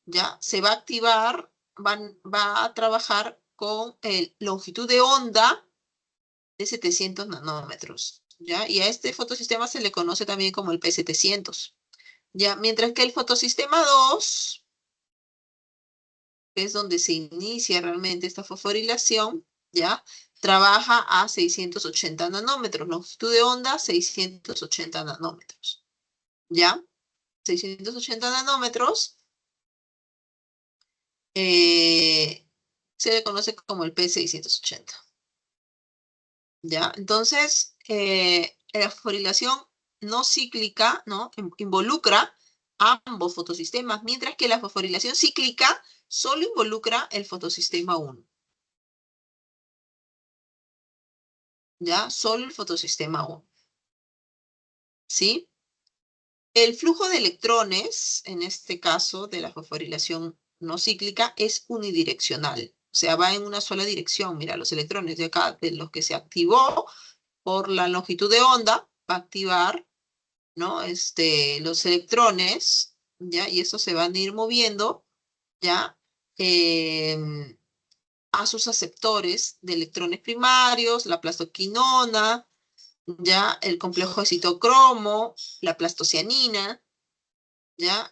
¿ya? Se va a activar, va a trabajar con longitud de onda de 700 nanómetros, ¿ya? Y a este fotosistema se le conoce también como el P700, ¿ya? Mientras que el fotosistema 2, que es donde se inicia realmente esta fosforilación, ¿ya? Trabaja a 680 nanómetros, longitud de onda 680 nanómetros, ¿ya? 680 nanómetros se le conoce como el P680, ¿ya? Entonces, la fosforilación no cíclica, ¿no? Involucra ambos fotosistemas, mientras que la fosforilación cíclica solo involucra el fotosistema 1, ¿ya? Solo el fotosistema 1, ¿sí? El flujo de electrones, en este caso de la fosforilación no cíclica, es unidireccional. O sea, va en una sola dirección. Mira, los electrones de acá, de los que se activó por la longitud de onda, va a activar, ¿no? Los electrones, ¿ya? Y eso se van a ir moviendo, ¿ya? A sus aceptores de electrones primarios, la plastoquinona, ¿ya? El complejo de citocromo, la plastocianina, ¿ya?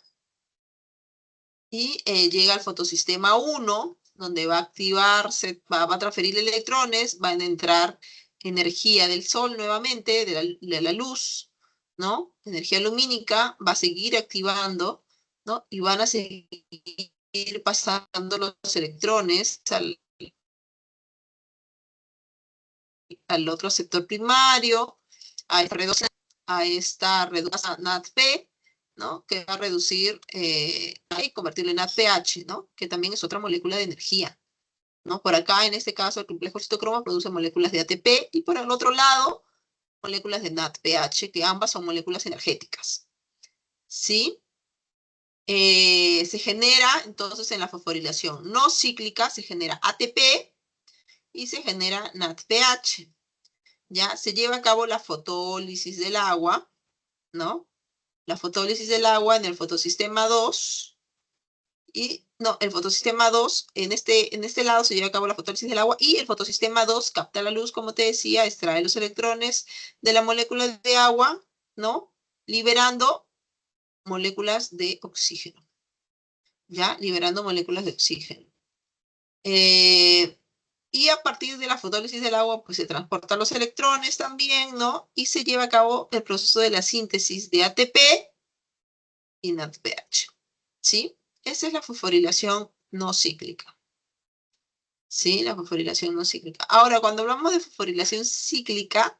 Y llega al fotosistema 1, donde va a activarse, va a transferir electrones, van a entrar energía del sol nuevamente, de la luz, ¿no? Energía lumínica, va a seguir activando, ¿no? Y van a seguir pasando los electrones al otro sector primario, a esta reducción NADP, ¿no? Que va a reducir y convertirlo en NADPH, ¿no? Que también es otra molécula de energía, ¿no? Por acá, en este caso, el complejo citocromo produce moléculas de ATP y por el otro lado, moléculas de NADPH, que ambas son moléculas energéticas, ¿sí? Se genera, entonces, en la fosforilación no cíclica, se genera ATP y se genera NADPH, ¿ya? Se lleva a cabo la fotólisis del agua, ¿no? La fotólisis del agua en el fotosistema 2, y no, el fotosistema 2, en este lado se lleva a cabo la fotólisis del agua, y el fotosistema 2 capta la luz, como te decía, extrae los electrones de la molécula de agua, ¿no? Liberando moléculas de oxígeno, ¿ya? Liberando moléculas de oxígeno. Y a partir de la fotólisis del agua, pues se transportan los electrones también, ¿no? Y se lleva a cabo el proceso de la síntesis de ATP y NADPH, ¿sí? Esa es la fosforilación no cíclica, ¿sí? La fosforilación no cíclica. Ahora, cuando hablamos de fosforilación cíclica,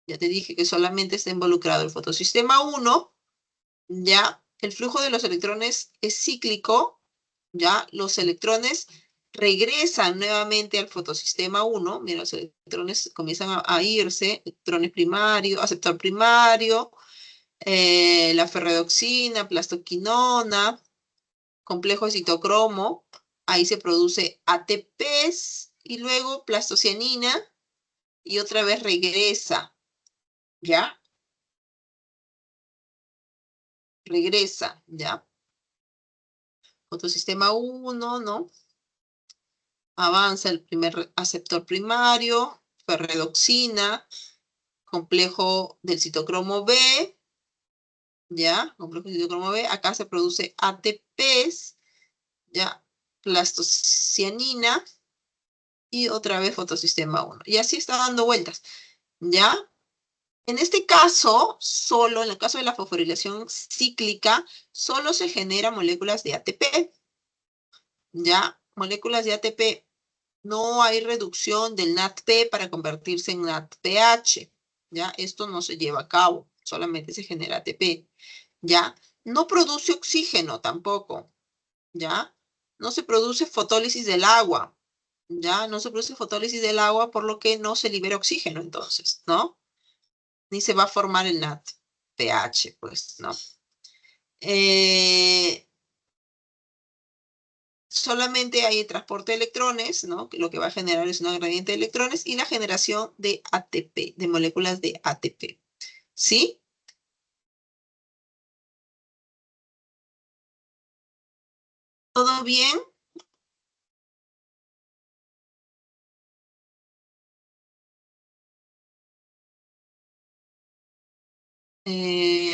ya te dije que solamente está involucrado el fotosistema 1, ya el flujo de los electrones es cíclico, ya los electrones regresan nuevamente al fotosistema 1, mira, los electrones comienzan a irse, electrones primarios, aceptor primario, la ferredoxina, plastoquinona, complejo de citocromo, ahí se produce ATPs y luego plastocianina y otra vez regresa, ¿ya? Regresa, ¿ya? Fotosistema 1, ¿no? Avanza el primer aceptor primario, ferredoxina, complejo del citocromo B, ¿ya? Complejo del citocromo B, acá se produce ATPs, ¿ya? Plastocianina y otra vez fotosistema 1. Y así está dando vueltas, ¿ya? En este caso, solo en el caso de la fosforilación cíclica, solo se generan moléculas de ATP, ¿ya? Moléculas de ATP. No hay reducción del NADP para convertirse en NADPH, ¿ya? Esto no se lleva a cabo, solamente se genera ATP, ¿ya? No produce oxígeno tampoco, ¿ya? No se produce fotólisis del agua, ¿ya? No se produce fotólisis del agua, por lo que no se libera oxígeno entonces, ¿no? Ni se va a formar el NADPH, pues, ¿no? Solamente hay el transporte de electrones, ¿no? Que lo que va a generar es una gradiente de electrones y la generación de ATP, de moléculas de ATP. ¿Sí? ¿Todo bien?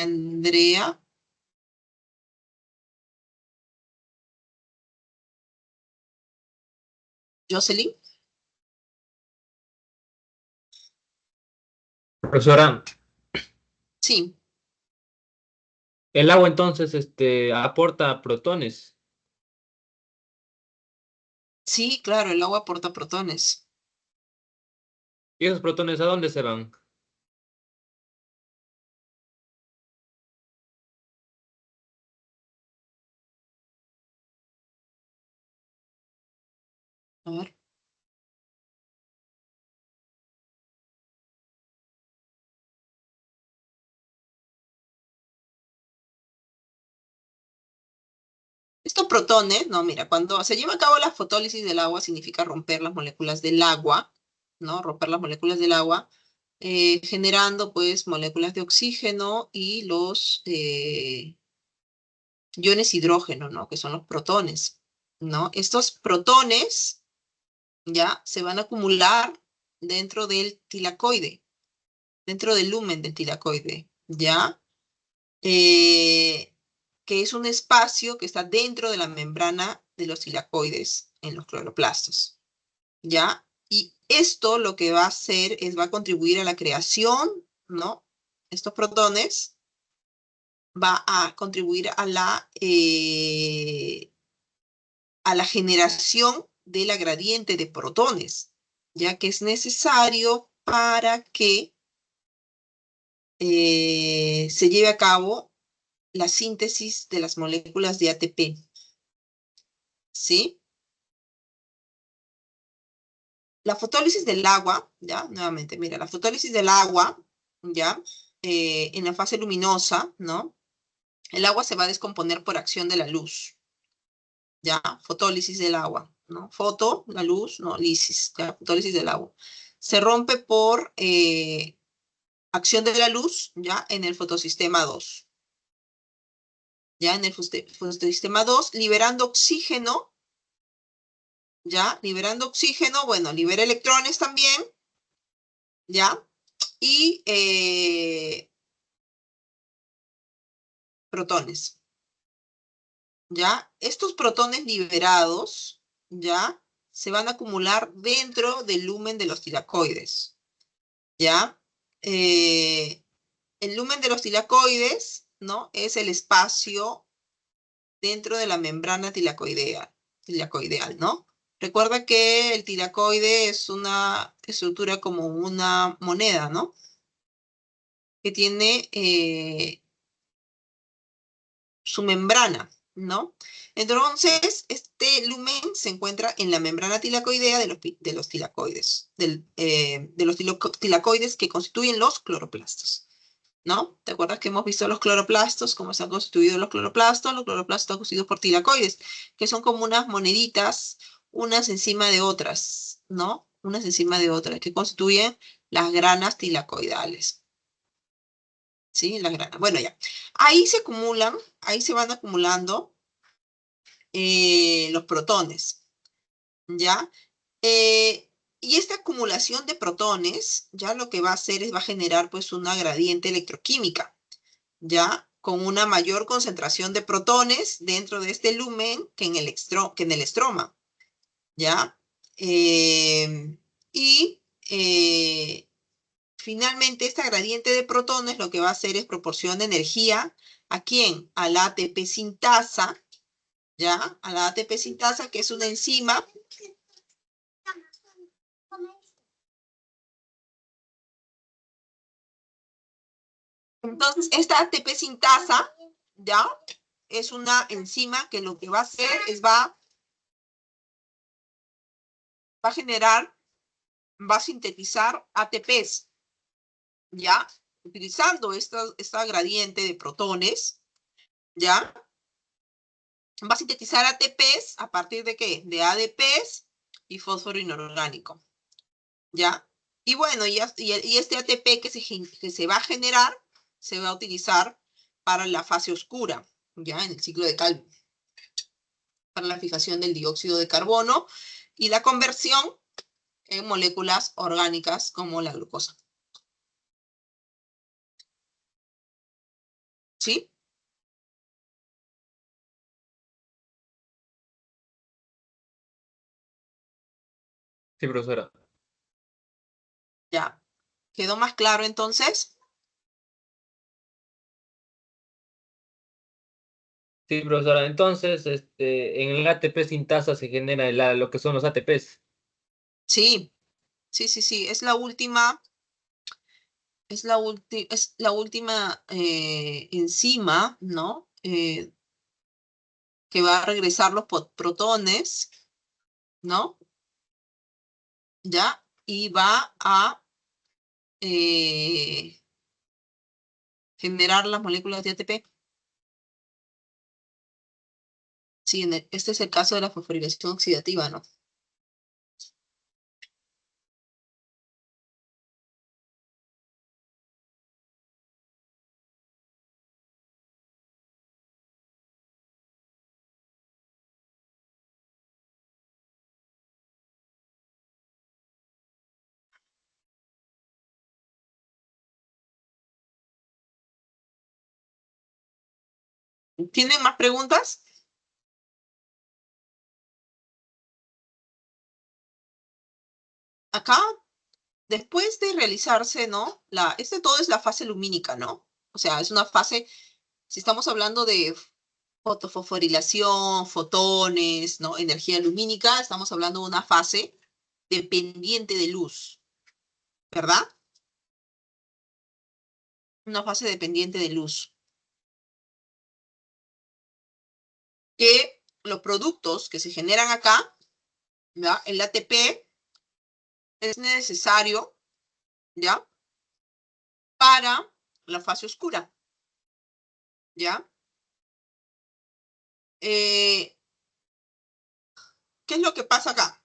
Andrea. Jocelyn. Profesora, Sí. el agua entonces aporta protones. Sí, claro, el agua aporta protones. ¿Y esos protones a dónde se van? A ver. Estos protones, no, mira, cuando se lleva a cabo la fotólisis del agua significa romper las moléculas del agua, ¿no? Romper las moléculas del agua, generando pues moléculas de oxígeno y los iones hidrógeno, ¿no? Que son los protones, ¿no? Estos protones ya se van a acumular dentro del tilacoide, dentro del lumen del tilacoide, ¿ya? Que es un espacio que está dentro de la membrana de los tilacoides, en los cloroplastos, ¿ya? Y esto lo que va a hacer es, va a contribuir a la creación, ¿no? Estos protones va a contribuir a la generación de la gradiente de protones, ya que es necesario para que se lleve a cabo la síntesis de las moléculas de ATP, ¿sí? La fotólisis del agua, ¿ya? Nuevamente, mira, la fotólisis del agua, ¿ya? En la fase luminosa, ¿no? El agua se va a descomponer por acción de la luz, ¿ya? Fotólisis del agua, ¿no? Foto, la luz, no, lisis, ¿ya? Fotólisis del agua. Se rompe por acción de la luz, ¿ya? En el fotosistema 2. Ya en el fotosistema 2, liberando oxígeno, ¿ya? Liberando oxígeno, bueno, libera electrones también, ¿ya? Y protones, ¿ya? Estos protones liberados, ¿ya? Se van a acumular dentro del lumen de los tilacoides, ¿ya? El lumen de los tilacoides, ¿no? Es el espacio dentro de la membrana tilacoideal, ¿no? Recuerda que el tilacoide es una estructura como una moneda, ¿no? Que tiene su membrana, ¿no? Entonces, este lumen se encuentra en la membrana tilacoidea de los tilacoides, de los tilacoides que constituyen los cloroplastos, ¿no? ¿Te acuerdas que hemos visto los cloroplastos, cómo se han constituido los cloroplastos? Los cloroplastos están constituidos por tilacoides, que son como unas moneditas, unas encima de otras, ¿no? Unas encima de otras, que constituyen las granas tilacoidales. ¿Sí? Las granas. Bueno, ya. Ahí se acumulan, ahí se van acumulando los protones, ¿ya? Y esta acumulación de protones, ya lo que va a hacer es, va a generar pues una gradiente electroquímica, ¿ya? Con una mayor concentración de protones dentro de este lumen que en el estroma, ¿ya? Y finalmente esta gradiente de protones lo que va a hacer es proporcionar energía, ¿a quién? A la ATP sintasa, ¿ya? A la ATP sintasa, que es una enzima. Entonces, esta ATP sintasa, ¿ya? Es una enzima que lo que va a hacer es va a generar, va a sintetizar ATPs, ¿ya? Utilizando esta gradiente de protones, ¿ya? Va a sintetizar ATPs a partir de ¿qué? De ADPs y fósforo inorgánico, ¿ya? Y bueno, y este ATP que se va a generar, se va a utilizar para la fase oscura, ¿ya? En el ciclo de Calvin, para la fijación del dióxido de carbono y la conversión en moléculas orgánicas como la glucosa. ¿Sí? Sí, profesora. ¿Ya? ¿Quedó más claro entonces? Sí, profesora. Entonces, en el ATP sintasa se genera lo que son los ATPs. Sí, sí, sí, sí. Es la última enzima, ¿no? Que va a regresar los protones, ¿no? ¿Ya? Y va a eh, generar las moléculas de ATP. Sí, este es el caso de la fosforilación oxidativa, ¿no? ¿Tienen más preguntas? acá, después de realizarse, ¿no? Todo es la fase lumínica, ¿no? O sea, es una fase, si estamos hablando de fotofosforilación, fotones, ¿no? Energía lumínica, estamos hablando de una fase dependiente de luz, ¿verdad? Una fase dependiente de luz. Que los productos que se generan acá, ¿ya? El ATP es necesario, ¿ya? Para la fase oscura, ¿ya? ¿Qué es lo que pasa acá?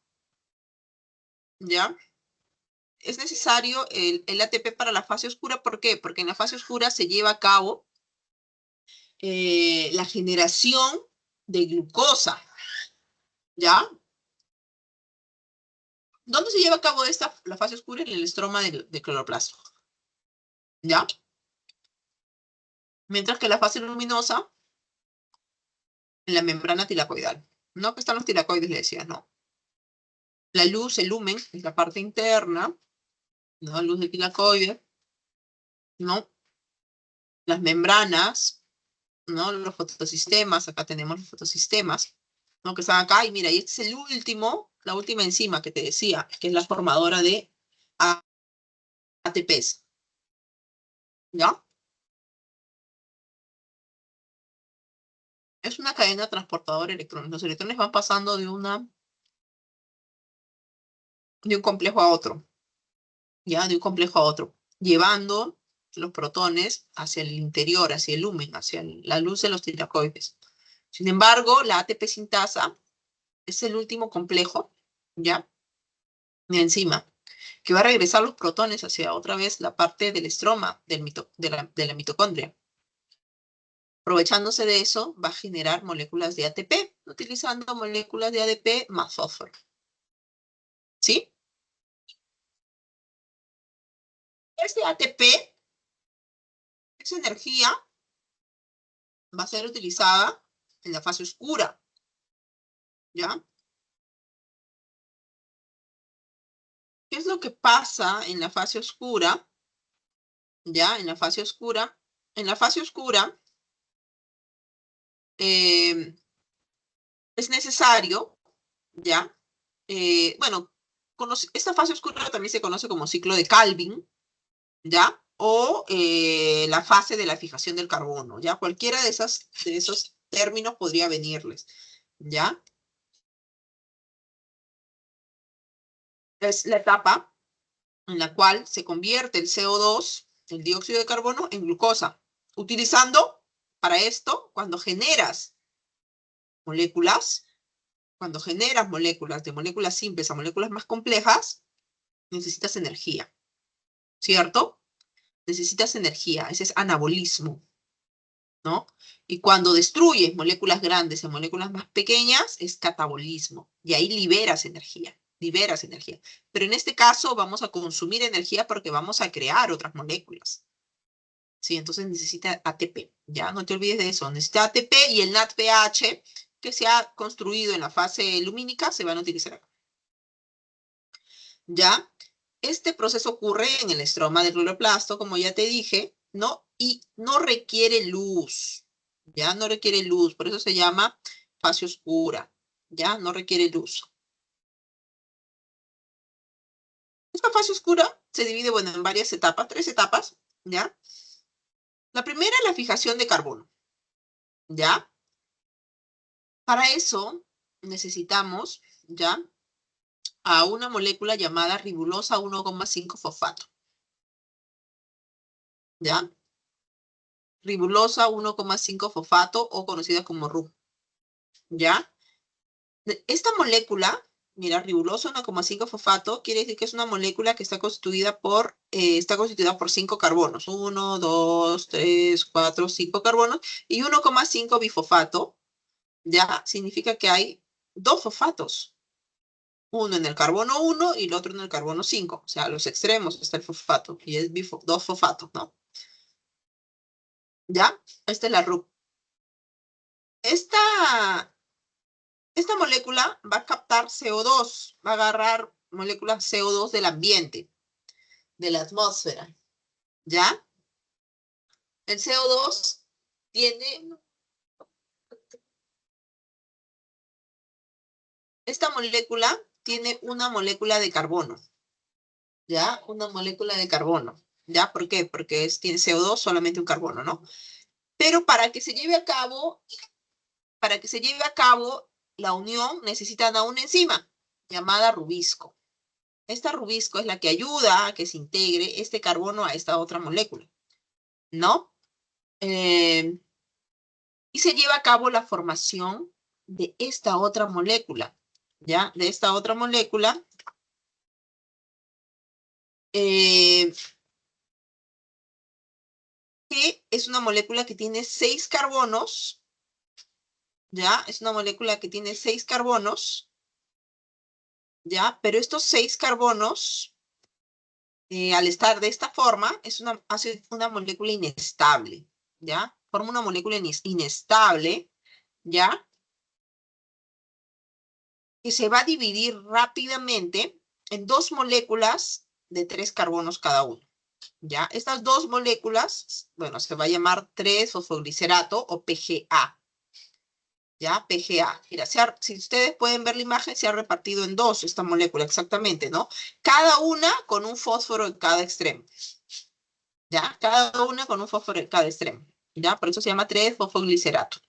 ¿Ya? Es necesario el ATP para la fase oscura. ¿Por qué? Porque en la fase oscura se lleva a cabo la generación de glucosa, ¿ya? ¿Dónde se lleva a cabo la fase oscura? En el estroma del cloroplasto, ¿ya? Mientras que la fase luminosa, en la membrana tilacoidal. No que están los tilacoides, le decía, no. La luz, el lumen, es la parte interna, ¿no? La luz del tilacoide, ¿no? Las membranas, ¿no? Los fotosistemas, acá tenemos los fotosistemas, ¿no? Que están acá, y mira, y este es la última enzima que te decía, que es la formadora de ATPs, ¿ya? Es una cadena transportadora de electrones. Los electrones van pasando de un complejo a otro, ¿ya? De un complejo a otro, llevando los protones hacia el interior, hacia el lumen, hacia la luz de los tilacoides. Sin embargo, la ATP sintasa es el último complejo, ¿ya? De enzima, que va a regresar los protones hacia otra vez la parte del estroma de la mitocondria. Aprovechándose de eso, va a generar moléculas de ATP, utilizando moléculas de ADP más fósforo. ¿Sí? Este ATP, esa energía, va a ser utilizada en la fase oscura, ¿ya? ¿Qué es lo que pasa en la fase oscura? ¿Ya? En la fase oscura. En la fase oscura es necesario, ¿ya? Bueno, esta fase oscura también se conoce como ciclo de Calvin, ¿ya? O la fase de la fijación del carbono, ¿ya? Cualquiera de esos términos podría venirles, ¿ya? Es la etapa en la cual se convierte el CO2, el dióxido de carbono, en glucosa, utilizando para esto, cuando generas moléculas de moléculas simples a moléculas más complejas, necesitas energía, ¿cierto? Necesitas energía, ese es anabolismo, ¿no? Y cuando destruyes moléculas grandes en moléculas más pequeñas, es catabolismo, y ahí liberas energía. Pero en este caso vamos a consumir energía porque vamos a crear otras moléculas. Sí, entonces necesita ATP, ¿ya? No te olvides de eso. Necesita ATP y el NADPH que se ha construido en la fase lumínica se van a utilizar acá. ¿Ya? Este proceso ocurre en el estroma del cloroplasto, como ya te dije, ¿no? Y no requiere luz, ¿ya? No requiere luz, por eso se llama fase oscura, ¿ya? No requiere luz. Esta fase oscura se divide, bueno, en varias etapas, 3 etapas, ¿ya? La primera es la fijación de carbono, ¿ya? Para eso necesitamos, ¿ya? A una molécula llamada ribulosa 1,5 fosfato, ¿ya? Ribulosa 1,5 fosfato o conocida como RU, ¿ya? Esta molécula, mira, ribulosa 1,5 fosfato, quiere decir que es una molécula que está constituida por 5 carbonos. 1, 2, 3, 4, 5 carbonos. Y 1,5 bifosfato, ya significa que hay 2 fosfatos. Uno en el carbono 1 y el otro en el carbono 5. O sea, a los extremos está el fosfato. Y es 2 fosfatos, ¿no? ¿Ya? Esta es la RUP. Esta molécula va a captar CO2, va a agarrar moléculas CO2 del ambiente, de la atmósfera, ¿ya? El CO2 tiene... Esta molécula tiene una molécula de carbono, ¿ya? Una molécula de carbono, ¿ya? ¿Por qué? Porque tiene CO2, solamente un carbono, ¿no? Pero para que se lleve a cabo la unión necesitan a una enzima llamada rubisco. Esta rubisco es la que ayuda a que se integre este carbono a esta otra molécula, ¿no? Y se lleva a cabo la formación de esta otra molécula, ¿ya? De esta otra molécula, que es una molécula que tiene 6 carbonos, ¿ya? Es una molécula que tiene 6 carbonos, ¿ya? Pero estos 6 carbonos, al estar de esta forma, hace una molécula inestable, ¿ya? Forma una molécula inestable, ¿ya? Que se va a dividir rápidamente en 2 moléculas de 3 carbonos cada uno, ¿ya? Estas 2 moléculas, bueno, se va a llamar 3-fosfoglicerato o PGA, ¿ya? PGA. Mira, si ustedes pueden ver la imagen, se ha repartido en 2 esta molécula, exactamente, ¿no? Cada una con un fósforo en cada extremo, ¿ya? Cada una con un fósforo en cada extremo, ¿ya? Por eso se llama 3-fosfoglicerato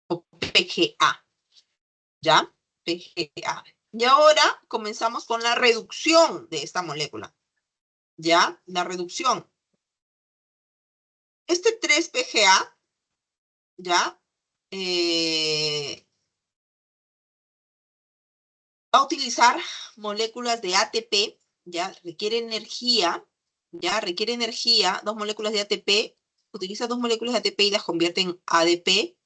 o PGA, ¿ya? PGA. Y ahora comenzamos con la reducción de esta molécula, ¿ya? La reducción. Este 3-PGA, ¿ya? Va a utilizar moléculas de ATP, ¿ya? Requiere energía, ¿ya? Requiere energía, 2 moléculas de ATP, utiliza 2 moléculas de ATP y las convierte en ADP,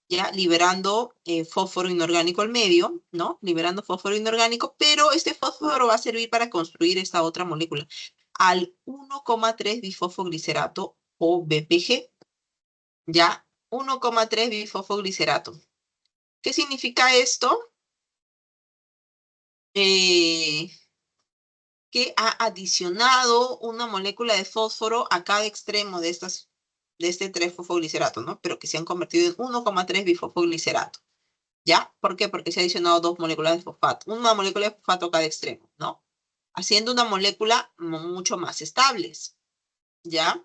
¿ya? Liberando fósforo inorgánico al medio, ¿no? Liberando fósforo inorgánico, pero este fósforo va a servir para construir esta otra molécula, al 1,3 bifosfoglicerato o BPG, ¿ya? 1,3 bifosfoglicerato. ¿Qué significa esto? Que ha adicionado una molécula de fósforo a cada extremo de este 3-fosfoglicerato, ¿no? Pero que se han convertido en 1,3 bifosfoglicerato, ¿ya? ¿Por qué? Porque se ha adicionado 2 moléculas de fosfato, una molécula de fosfato a cada extremo, ¿no? Haciendo una molécula mucho más estables, ¿ya?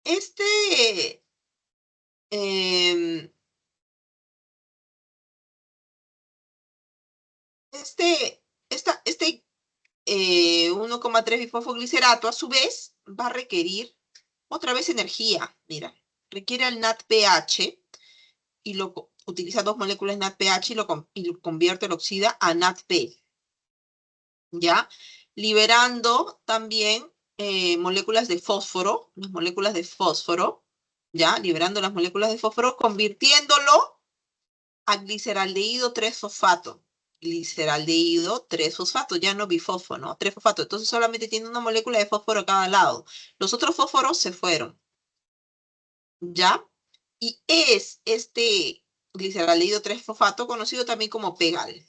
Este 1,3 bifosfoglicerato a su vez va a requerir otra vez energía. Mira, requiere el NADPH y utiliza 2 moléculas de NADPH y lo convierte, lo oxida a NADP, ¿ya? Liberando también moléculas de fósforo, las moléculas de fósforo, ¿ya? Liberando las moléculas de fósforo, convirtiéndolo a gliceraldehído 3-fosfato. Gliceraldehído 3-fosfato, ya no bifosfo, ¿no? 3-fosfato. Entonces solamente tiene una molécula de fósforo a cada lado. Los otros fósforos se fueron, ¿ya? Y es este gliceraldehído 3-fosfato conocido también como PEGAL,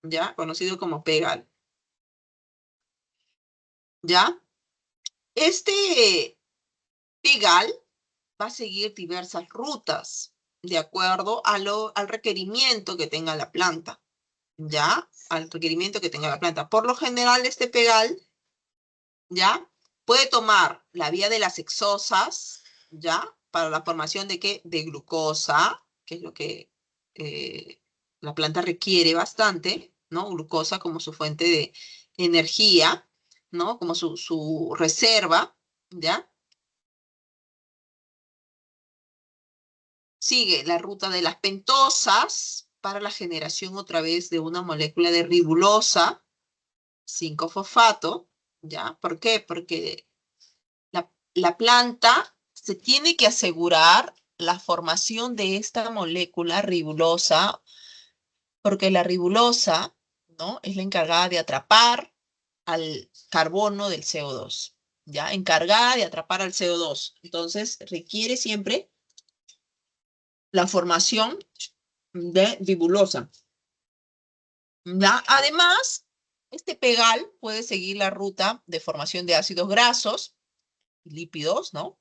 ¿ya? Conocido como PEGAL, ¿ya? Este PEGAL va a seguir diversas rutas de acuerdo al requerimiento que tenga la planta, ¿ya? Al requerimiento que tenga la planta. Por lo general, este PEGAL, ¿ya? Puede tomar la vía de las hexosas, ¿ya? Para la formación de ¿qué? De glucosa, que es lo que la planta requiere bastante, ¿no? Glucosa como su fuente de energía, ¿no? Como su reserva, ¿ya? Sigue la ruta de las pentosas para la generación otra vez de una molécula de ribulosa, 5-fosfato, ¿ya? ¿Por qué? Porque la planta se tiene que asegurar la formación de esta molécula ribulosa, porque la ribulosa, ¿no? Es la encargada de atrapar al carbono del CO2, ¿ya? Encargada de atrapar al CO2. Entonces, requiere siempre la formación de ribulosa, ¿Ya? Además, este pegal puede seguir la ruta de formación de ácidos grasos y lípidos, ¿no?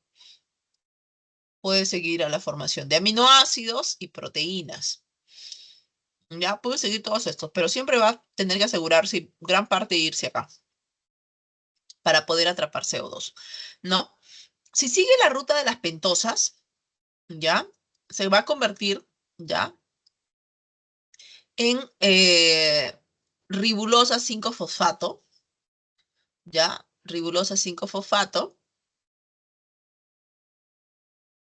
Puede seguir a la formación de aminoácidos y proteínas. Ya puede seguir todos estos, pero siempre va a tener que asegurarse gran parte de irse acá para poder atrapar CO2. No. Si sigue la ruta de las pentosas, ¿ya? Se va a convertir, ¿ya? En ribulosa 5-fosfato, ¿ya? Ribulosa 5-fosfato.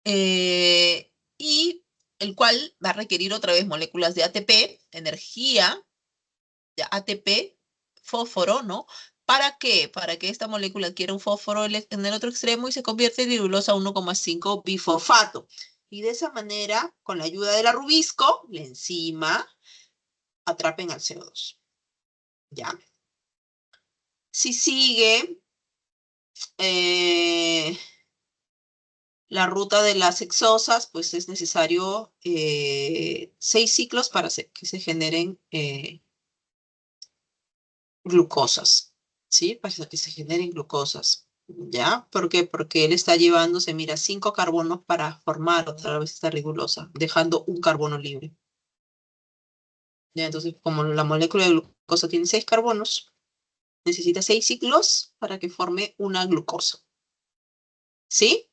Y el cual va a requerir otra vez moléculas de ATP, energía, de ATP, fósforo, ¿no? ¿Para qué? Para que esta molécula adquiera un fósforo en el otro extremo y se convierte en ribulosa 1,5 bifosfato. Y de esa manera, con la ayuda de la rubisco, la enzima, atrapen al CO2. ¿Ya? Si sigue la ruta de las hexosas, pues es necesario 6 ciclos para que se generen glucosas, ¿sí? Para que se generen glucosas, ¿ya? ¿Por qué? Porque él está llevándose, mira, 5 carbonos para formar otra vez esta ribulosa, dejando un carbono libre. ¿Ya? Entonces, como la molécula de glucosa tiene 6 carbonos, necesita 6 ciclos para que forme una glucosa. ¿Sí?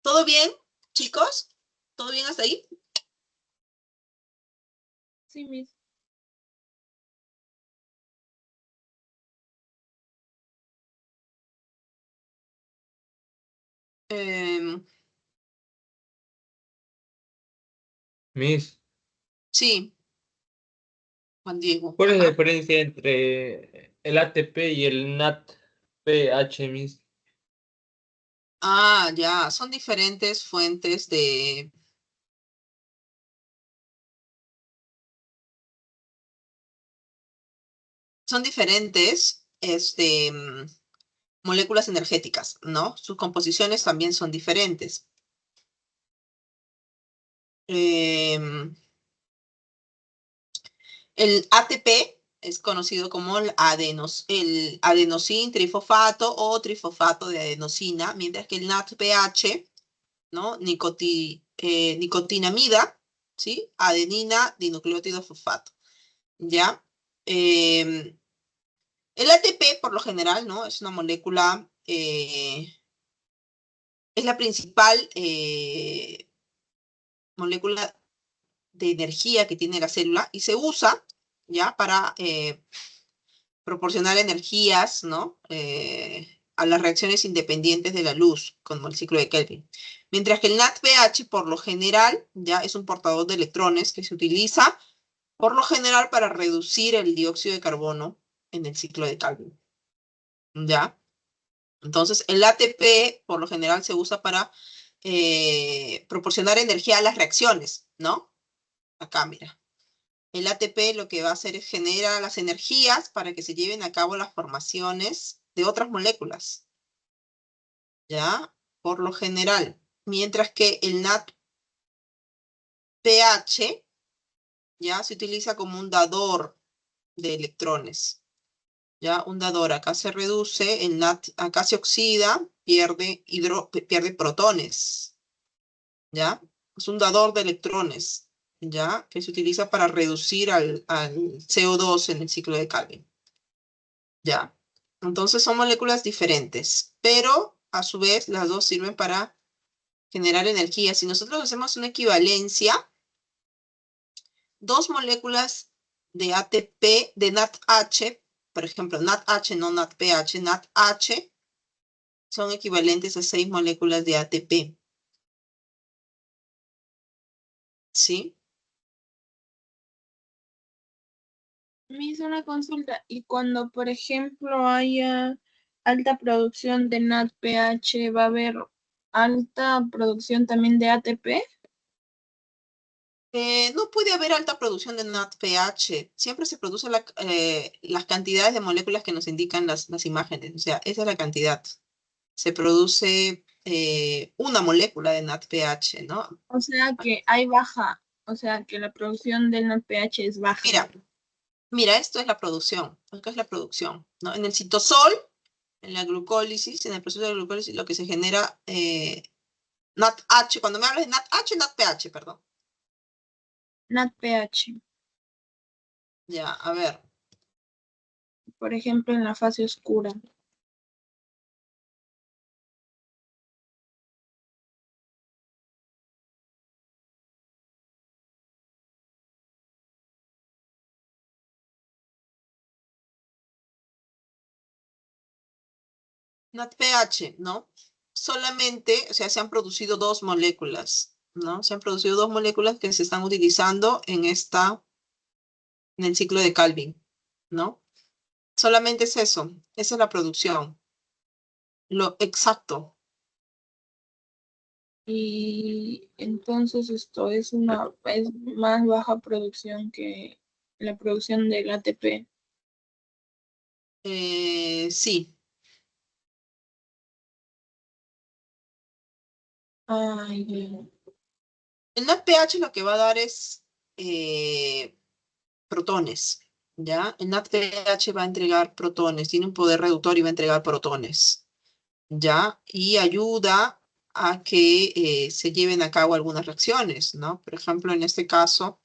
¿Todo bien, chicos? ¿Todo bien hasta ahí? Sí, Miss. Em, Miss, sí, Juan Diego. ¿cuál es la Ajá. diferencia entre el ATP y el NADPH, Miss? Ah, ya, son diferentes fuentes de... Son diferentes, moléculas energéticas, ¿no? Sus composiciones también son diferentes. Em, el ATP es conocido como el adenosin trifosfato o trifosfato de adenosina, mientras que el NADPH, ¿no? Nicotinamida, ¿sí? Adenina dinucleótido fosfato, ¿ya? El ATP, por lo general, ¿no? Es una molécula, es la principal molécula de energía que tiene la célula y se usa, ¿ya? Para proporcionar energías, ¿no? A las reacciones independientes de la luz, como el ciclo de Kelvin. Mientras que el NADPH, por lo general, ya es un portador de electrones que se utiliza, por lo general, para reducir el dióxido de carbono en el ciclo de Kelvin, ¿ya? Entonces, el ATP, por lo general, se usa para proporcionar energía a las reacciones, ¿no? Acá, mira. El ATP lo que va a hacer es generar las energías para que se lleven a cabo las formaciones de otras moléculas, ¿ya? Por lo general. Mientras que el NADPH ya se utiliza como un dador de electrones, ¿ya? Un dador. Acá se reduce, el NAD acá se oxida, pierde protones, ¿ya? Es un dador de electrones, ¿ya? Que se utiliza para reducir al CO2 en el ciclo de Calvin. ¿Ya? Entonces son moléculas diferentes, pero a su vez las dos sirven para generar energía. Si nosotros hacemos una equivalencia, dos moléculas de ATP, de NADH, por ejemplo, NADH, no NADPH, NADH, son equivalentes a 6 moléculas de ATP. ¿Sí? Me hizo una consulta y cuando, por ejemplo, haya alta producción de NADPH, ¿va a haber alta producción también de ATP? No puede haber alta producción de NADPH. Siempre se producen las cantidades de moléculas que nos indican las imágenes. O sea, esa es la cantidad. Se produce una molécula de NADPH, ¿no? O sea que hay baja O sea, que la producción del NADPH es baja. Mira, esto es la producción. Acá es la producción, ¿no? En el citosol, en la glucólisis, en el proceso de glucólisis, lo que se genera NADH, cuando me hablas de NADH, NADPH, perdón. NADPH, Ya, a ver. por ejemplo, en la fase oscura. NADPH, ¿no? Solamente, o sea, se han producido dos moléculas, ¿no? Se han producido dos moléculas que se están utilizando en el ciclo de Calvin, ¿no? Solamente es eso, esa es la producción. Lo exacto. Y entonces esto es más baja producción que la producción del ATP. Sí, Ay, bien. el NADPH lo que va a dar es protones, ¿ya? El NADPH va a entregar protones, tiene un poder reductor y va a entregar protones, ¿ya? Y ayuda a que se lleven a cabo algunas reacciones, ¿no? Por ejemplo, en este caso,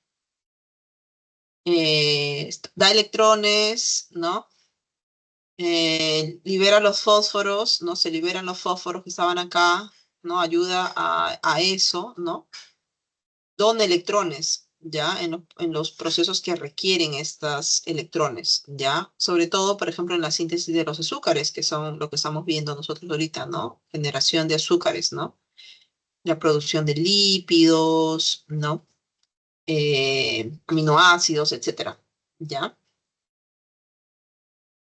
da electrones, ¿no? Libera los fósforos, ¿no? Se liberan los fósforos que estaban acá, ¿no? Ayuda a eso, ¿no? Dona electrones, ¿ya? En los procesos que requieren estos electrones, ¿ya? Sobre todo, por ejemplo, en la síntesis de los azúcares, que son lo que estamos viendo nosotros ahorita, ¿no? Generación de azúcares, ¿no? La producción de lípidos, ¿no? Aminoácidos, etcétera, ¿ya?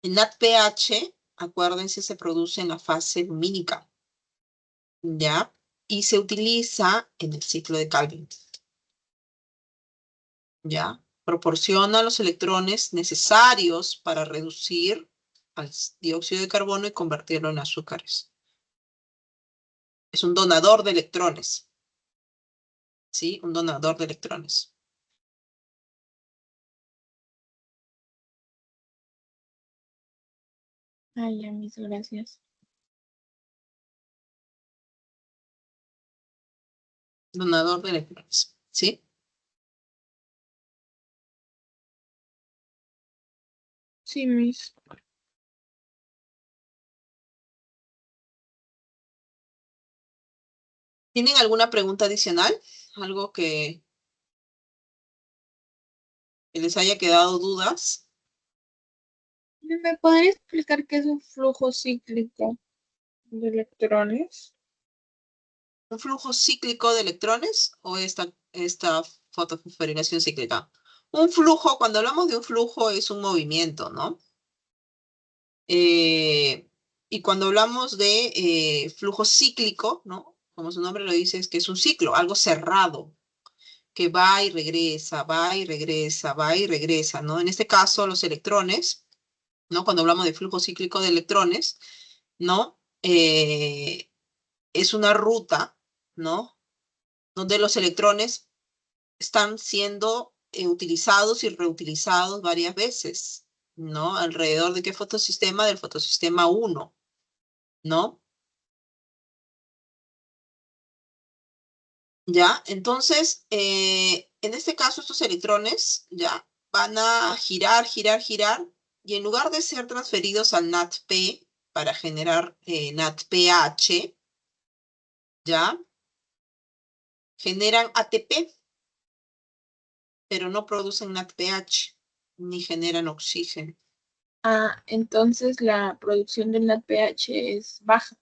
El NADPH, acuérdense, se produce en la fase lumínica, ¿ya? Y se utiliza en el ciclo de Calvin, ¿ya? Proporciona los electrones necesarios para reducir al dióxido de carbono y convertirlo en azúcares. Es un donador de electrones, ¿sí? Un donador de electrones. Ay, ya, mis gracias. Donador de electrones, ¿sí? Sí, mis. ¿Tienen alguna pregunta adicional? ¿Algo que les haya quedado dudas? ¿Me podría explicar qué es un flujo cíclico de electrones? ¿Un flujo cíclico de electrones o esta fotofosforilación cíclica? Un flujo, cuando hablamos de un flujo, es un movimiento, ¿no? Y cuando hablamos de flujo cíclico, ¿no? Como su nombre lo dice, es que es un ciclo, algo cerrado, que va y regresa, va y regresa, va y regresa, ¿no? En este caso, los electrones, ¿no? Cuando hablamos de flujo cíclico de electrones, ¿no? Es una ruta, ¿no? Donde los electrones están siendo utilizados y reutilizados varias veces, ¿no? ¿Alrededor de qué fotosistema? Del fotosistema 1, ¿no? ¿Ya? Entonces, en este caso, estos electrones, ¿ya? Van a girar, girar, girar, y en lugar de ser transferidos al NADP para generar NADPH, ¿ya? Generan ATP, pero no producen NADPH, ni generan oxígeno. Ah, entonces la producción del NADPH es baja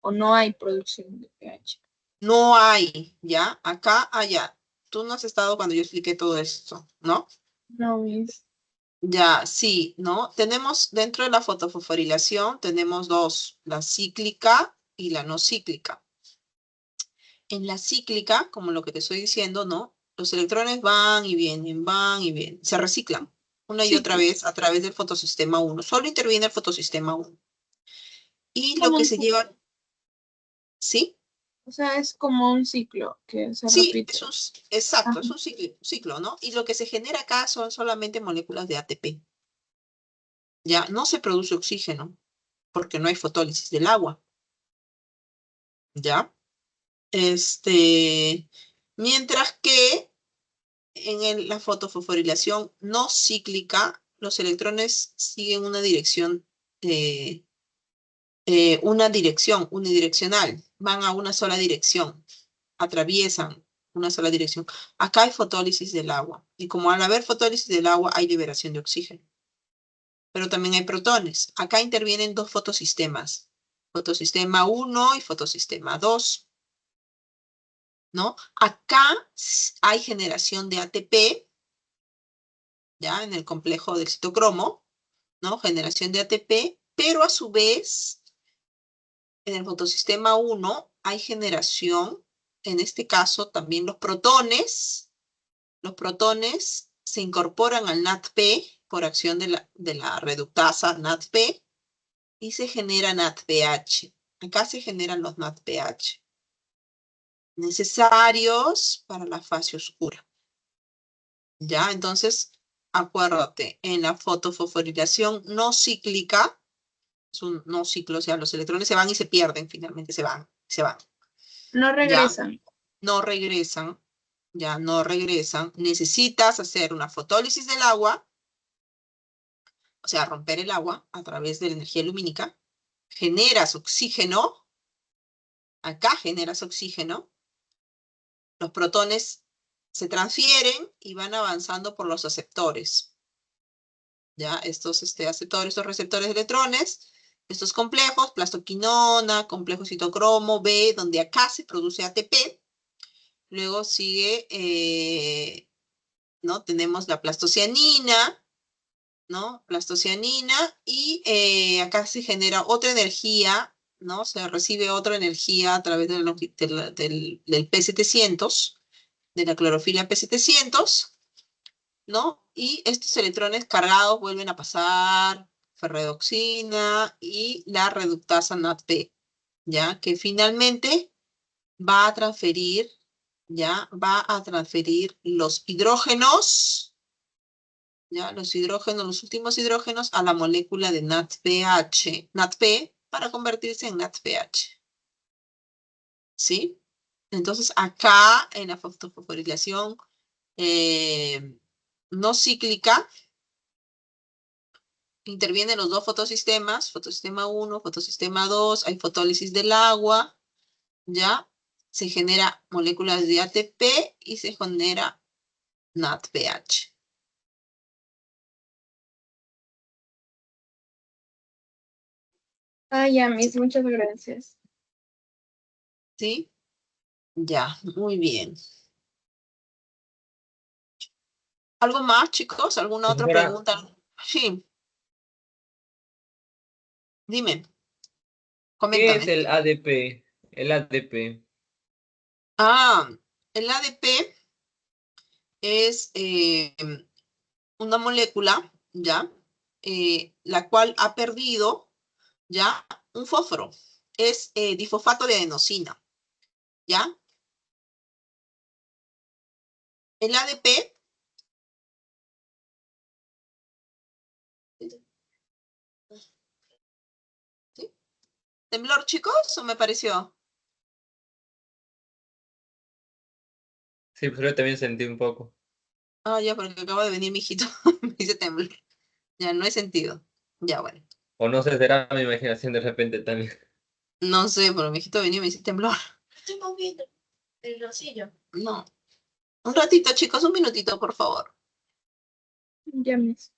o no hay producción de pH. No hay, ¿ya? Acá, allá. Tú no has estado cuando yo expliqué todo esto, ¿no? No, mis. Ya, sí, ¿no? Tenemos dentro de la fotofosforilación, tenemos dos, la cíclica y la no cíclica. En la cíclica, como lo que te estoy diciendo, ¿no? Los electrones van y vienen, se reciclan una y Sí, otra vez a través del fotosistema 1. Solo interviene el fotosistema 1. Y lo como que un, se lleva, ¿sí? O sea, es como un ciclo que se Sí, repite. exacto, es Ajá. un ciclo, ¿no? Y lo que se genera acá son solamente moléculas de ATP. Ya no se produce oxígeno porque no hay fotólisis del agua, ¿ya? Mientras que en la fotofosforilación no cíclica, los electrones siguen eh, una dirección unidireccional, van a una sola dirección, atraviesan una sola dirección. Acá hay fotólisis del agua, y como al haber fotólisis del agua hay liberación de oxígeno, pero también hay protones. Acá intervienen dos fotosistemas, fotosistema 1 y fotosistema 2, ¿no? Acá hay generación de ATP, ya en el complejo del citocromo, ¿no? Generación de ATP, pero a su vez, en el fotosistema 1 hay generación, en este caso también los protones se incorporan al NADP por acción de la reductasa NADP y se genera NADPH. Acá se generan los NADPH, necesarios para la fase oscura. ¿Ya? Entonces, acuérdate, en la fotofosforilación no cíclica, es un no ciclo, o sea, los electrones se van y se pierden, finalmente se van. No Ya, regresan. no regresan, ya no regresan. Necesitas hacer una fotólisis del agua, o sea, romper el agua a través de la energía lumínica. Generas oxígeno, acá generas oxígeno. Los protones se transfieren y van avanzando por los aceptores. Ya, estos aceptores, estos receptores de electrones, estos complejos, plastoquinona, complejo citocromo, B, donde acá se produce ATP. Luego sigue, ¿no? Tenemos la plastocianina, ¿no? Plastocianina, y acá se genera otra energía, ¿no? Se recibe otra energía a través del P700, de la clorofila P700, ¿no? Y estos electrones cargados vuelven a pasar ferredoxina y la reductasa NADP, ¿ya? Que finalmente va a transferir, ¿ya? Va a transferir los hidrógenos, ¿ya? Los últimos hidrógenos a la molécula de NADP, para convertirse en NADPH, ¿sí? Entonces, acá en la fosforilación no cíclica, intervienen los dos fotosistemas, fotosistema 1, fotosistema 2, hay fotólisis del agua, ¿ya? Se genera moléculas de ATP y se genera NADPH. Ah, ya, Miss, muchas gracias. ¿Sí? Ya, muy bien. ¿Algo más, chicos? ¿Alguna otra Profesora, pregunta? Sí, dime, ¿qué es coméntame. el ADP? El ADP. Ah, el ADP es una molécula, ¿ya? La cual ha perdido, ¿ya? Un fósforo. Es difosfato de adenosina, ¿ya? El ADP, ¿sí? ¿Temblor, chicos? ¿O me pareció? Sí, pero yo también sentí un poco. Ah, ya, porque acaba de venir mi hijito. Me dice temblor. Ya, no he sentido. Ya, bueno. O no sé, será mi imaginación de repente también. No sé, pero mi hijito venía y me dice temblor. Estoy moviendo el rocillo. No. Un ratito, chicos, un minutito, por favor. Ya, Miss.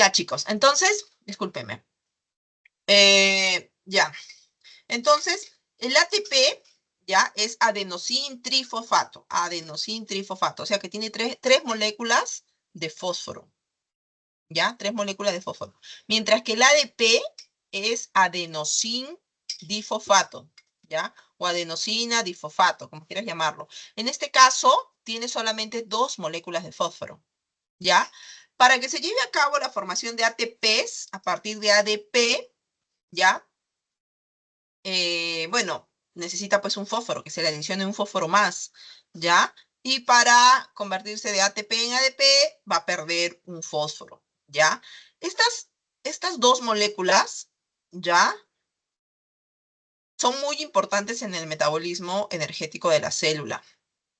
Ya, chicos, entonces, discúlpenme. Ya. Entonces, el ATP ya es adenosin trifosfato. Adenosin trifosfato. O sea que tiene tres moléculas de fósforo. ¿Ya? 3 moléculas de fósforo. Mientras que el ADP es adenosin difosfato. ¿Ya? O adenosina difosfato, como quieras llamarlo. En este caso, tiene solamente 2 moléculas de fósforo. ¿Ya? Para que se lleve a cabo la formación de ATPs a partir de ADP, ¿ya? Bueno, necesita pues un fósforo, que se le adicione un fósforo más, ¿ya? Y para convertirse de ATP en ADP, va a perder un fósforo, ¿ya? Estas 2 moléculas, ¿ya? Son muy importantes en el metabolismo energético de la célula,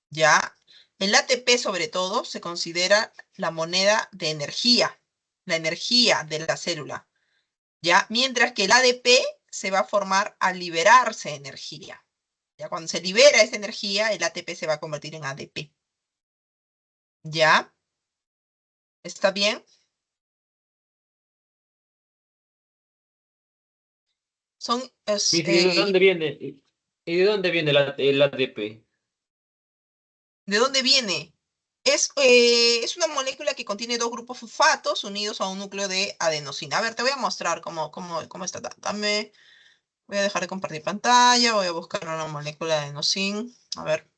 ¿ya? El ATP, sobre todo, se considera la moneda de energía, la energía de la célula, ¿ya? Mientras que el ADP se va a formar al liberarse energía. Ya cuando se libera esa energía, el ATP se va a convertir en ADP. ¿Ya? ¿Está bien? Son, ¿Y de dónde viene? ¿Y de dónde viene el ADP? ¿De dónde viene? Es una molécula que contiene 2 grupos fosfatos unidos a un núcleo de adenosina. A ver, te voy a mostrar cómo está. Voy a dejar de compartir pantalla, voy a buscar una molécula de adenosina. A ver.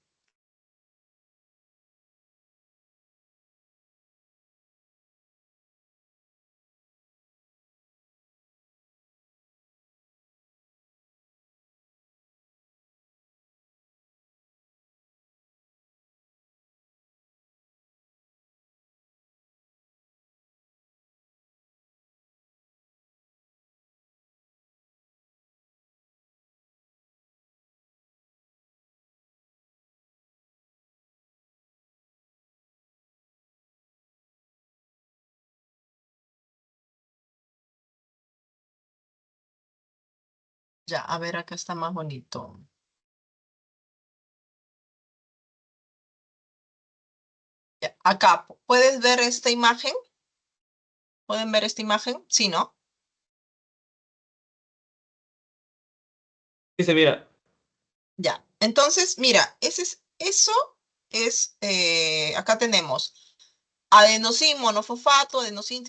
Ya, a ver, acá está más bonito. Ya, acá, ¿puedes ver esta imagen? ¿Pueden ver esta imagen? Sí, ¿no? Dice, mira, Ya, entonces, mira, acá tenemos adenosin monofosfato, adenosin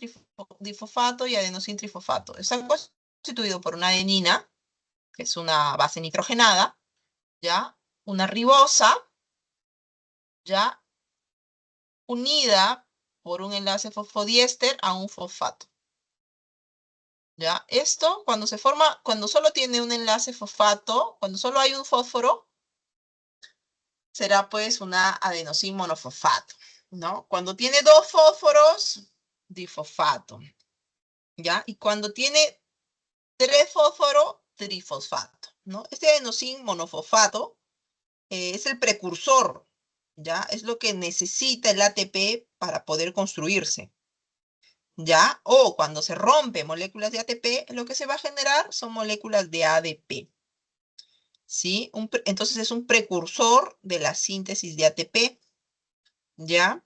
difosfato y adenosin trifosfato. Está constituido por una adenina, que es una base nitrogenada, ¿ya? Una ribosa, ¿ya? Unida por un enlace fosfodiéster a un fosfato. ¿Ya? Esto, cuando se forma, cuando solo tiene un enlace fosfato, cuando solo hay un fósforo, será pues una adenosin monofosfato, ¿no? Cuando tiene 2 fósforos, difosfato, ¿ya? Y cuando tiene 3 fósforos, trifosfato, ¿no? Este adenosin monofosfato es el precursor, ¿ya? Es lo que necesita el ATP para poder construirse, ¿ya? O cuando se rompe moléculas de ATP, lo que se va a generar son moléculas de ADP, ¿sí? Entonces es un precursor de la síntesis de ATP, ¿ya?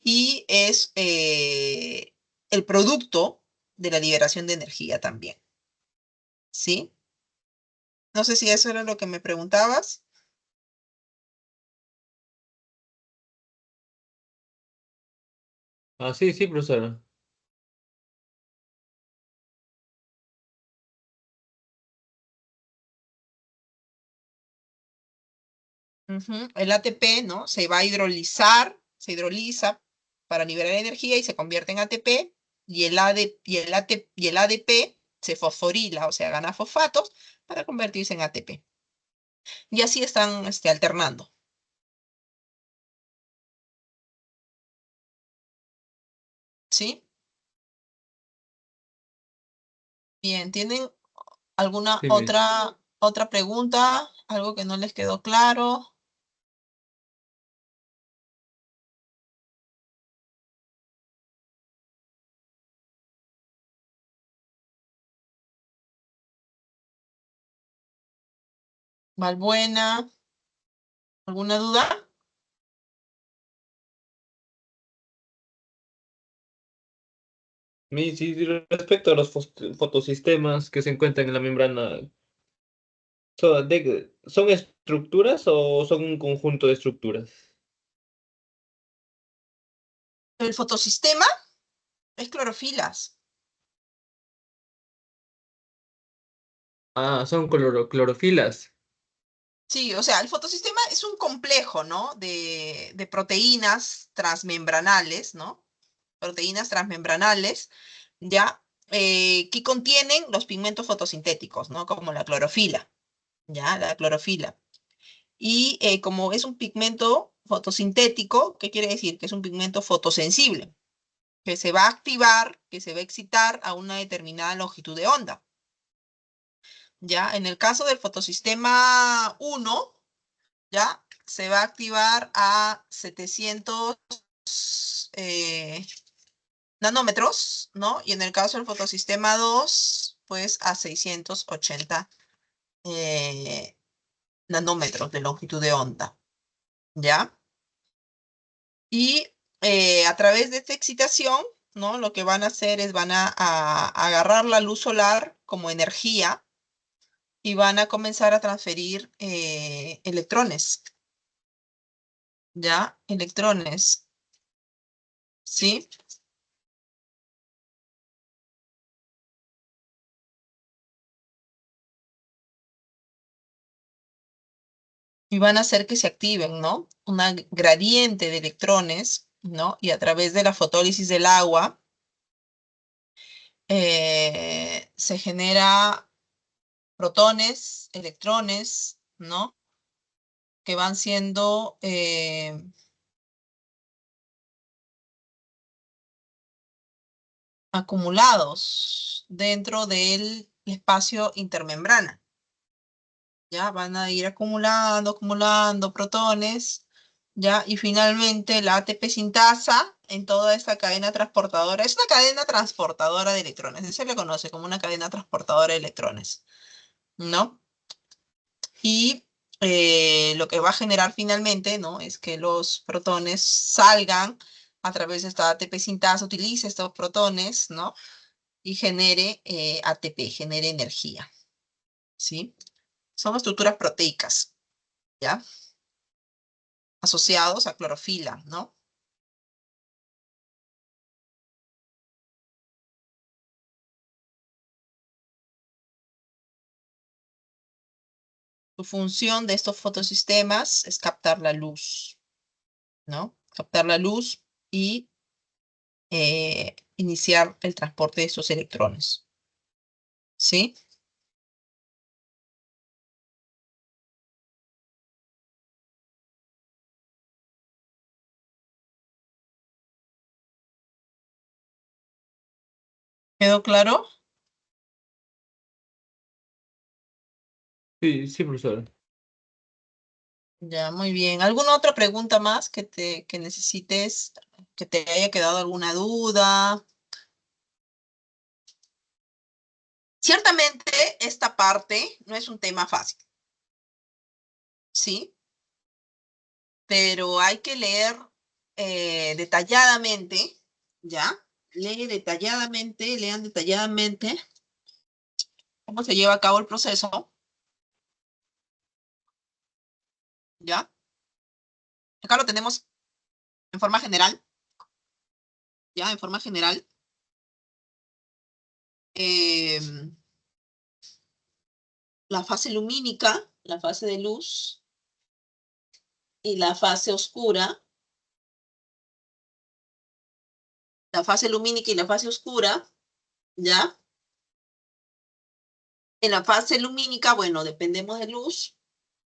Y es el producto de la liberación de energía también, ¿sí? No sé si eso era lo que me preguntabas. ah, sí, sí, profesora. Ujú. El ATP, ¿no? Se va a hidrolizar, se hidroliza para liberar energía y se convierte en ATP, y el ADP se fosforila, o sea, gana fosfatos para convertirse en ATP. Y así están alternando, ¿sí? Bien, ¿tienen alguna Sí, otra pregunta? ¿Algo que no les quedó claro? Valbuena, ¿alguna duda? Sí, respecto a los fotosistemas que se encuentran en la membrana, ¿son estructuras o son un conjunto de estructuras? El fotosistema es clorofilas. Ah, son clorofilas. Sí, o sea, el fotosistema es un complejo, ¿no? De proteínas transmembranales, ¿no? Proteínas transmembranales, ¿ya? Que contienen los pigmentos fotosintéticos, ¿no? Como la clorofila, ¿ya? La clorofila. Y como es un pigmento fotosintético, ¿qué quiere decir? Que es un pigmento fotosensible, que se va a activar, que se va a excitar a una determinada longitud de onda. ¿Ya? En el caso del fotosistema 1, ¿ya? Se va a activar a 700 eh, nanómetros, ¿no? Y en el caso del fotosistema 2, pues a 680 eh, nanómetros de longitud de onda, ¿ya? Y a través de esta excitación, ¿no? Lo que van a hacer es a agarrar la luz solar como energía y van a comenzar a transferir electrones, ¿ya? Electrones, ¿sí? Y van a hacer que se activen, ¿no? Una gradiente de electrones, ¿no? Y a través de la fotólisis del agua se genera protones, electrones, ¿no? Que van siendo acumulados dentro del espacio intermembrana. Ya van a ir acumulando protones, ya, y finalmente la ATP sintasa en toda esta cadena transportadora. Es una cadena transportadora de electrones, se le conoce como una cadena transportadora de electrones, ¿no? Y lo que va a generar finalmente, ¿no? Es que los protones salgan a través de esta ATP sintasa, utilice estos protones, ¿no? Y genere ATP, genere energía, ¿sí? Son estructuras proteicas, ¿ya? Asociados a clorofila, ¿no? Su función de estos fotosistemas es captar la luz, ¿no? Captar la luz y iniciar el transporte de esos electrones, ¿sí? ¿Quedó claro? Sí, sí, profesor. Ya, muy bien. ¿Alguna otra pregunta más que necesites, que te haya quedado alguna duda? Ciertamente, esta parte no es un tema fácil, ¿sí? Pero hay que leer detalladamente, ¿ya? Lean detalladamente cómo se lleva a cabo el proceso, ¿ya? Acá lo tenemos en forma general, ¿ya? En forma general. em, la fase lumínica, la fase de luz y la fase oscura. La fase lumínica y la fase oscura, ¿ya? En la fase lumínica, bueno, dependemos de luz,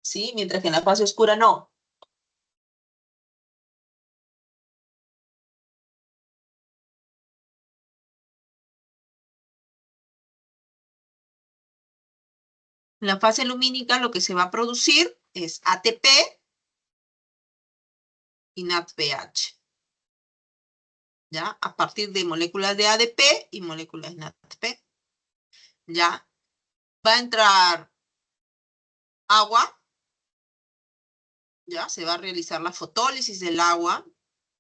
¿sí? Mientras que en la fase oscura no. En la fase lumínica lo que se va a producir es ATP y NADPH, ¿ya? A partir de moléculas de ADP y moléculas de NADP, ¿ya? Va a entrar agua, ¿ya? Se va a realizar la fotólisis del agua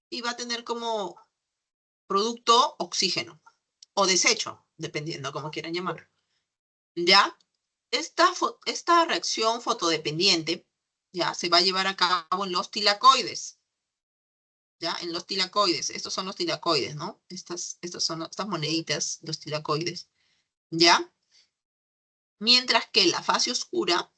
y va a tener como producto oxígeno. o desecho, dependiendo como quieran llamarlo. ¿Ya? Esta reacción fotodependiente, ya, se va a llevar a cabo en los tilacoides. ¿Ya? En los tilacoides. Estos son los tilacoides, ¿no? Estas son estas moneditas, los tilacoides. ¿Ya? Mientras que la fase oscura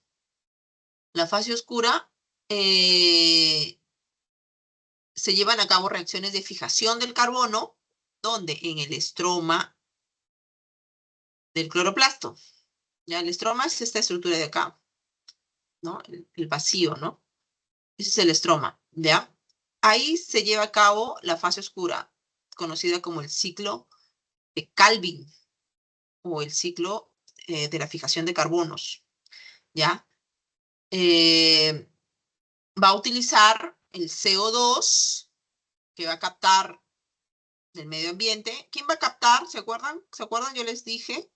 se llevan a cabo reacciones de fijación del carbono, donde en el estroma del cloroplasto. ¿Ya? El estroma es esta estructura de acá, ¿no? El vacío, ¿no? Ese es el estroma, ¿ya? Ahí se lleva a cabo la fase oscura, conocida como el ciclo de Calvin, o el ciclo de la fijación de carbonos, ¿ya? Va a utilizar el CO2, que va a captar del medio ambiente. ¿Quién va a captar? ¿Se acuerdan? ¿Se acuerdan? Yo les dije,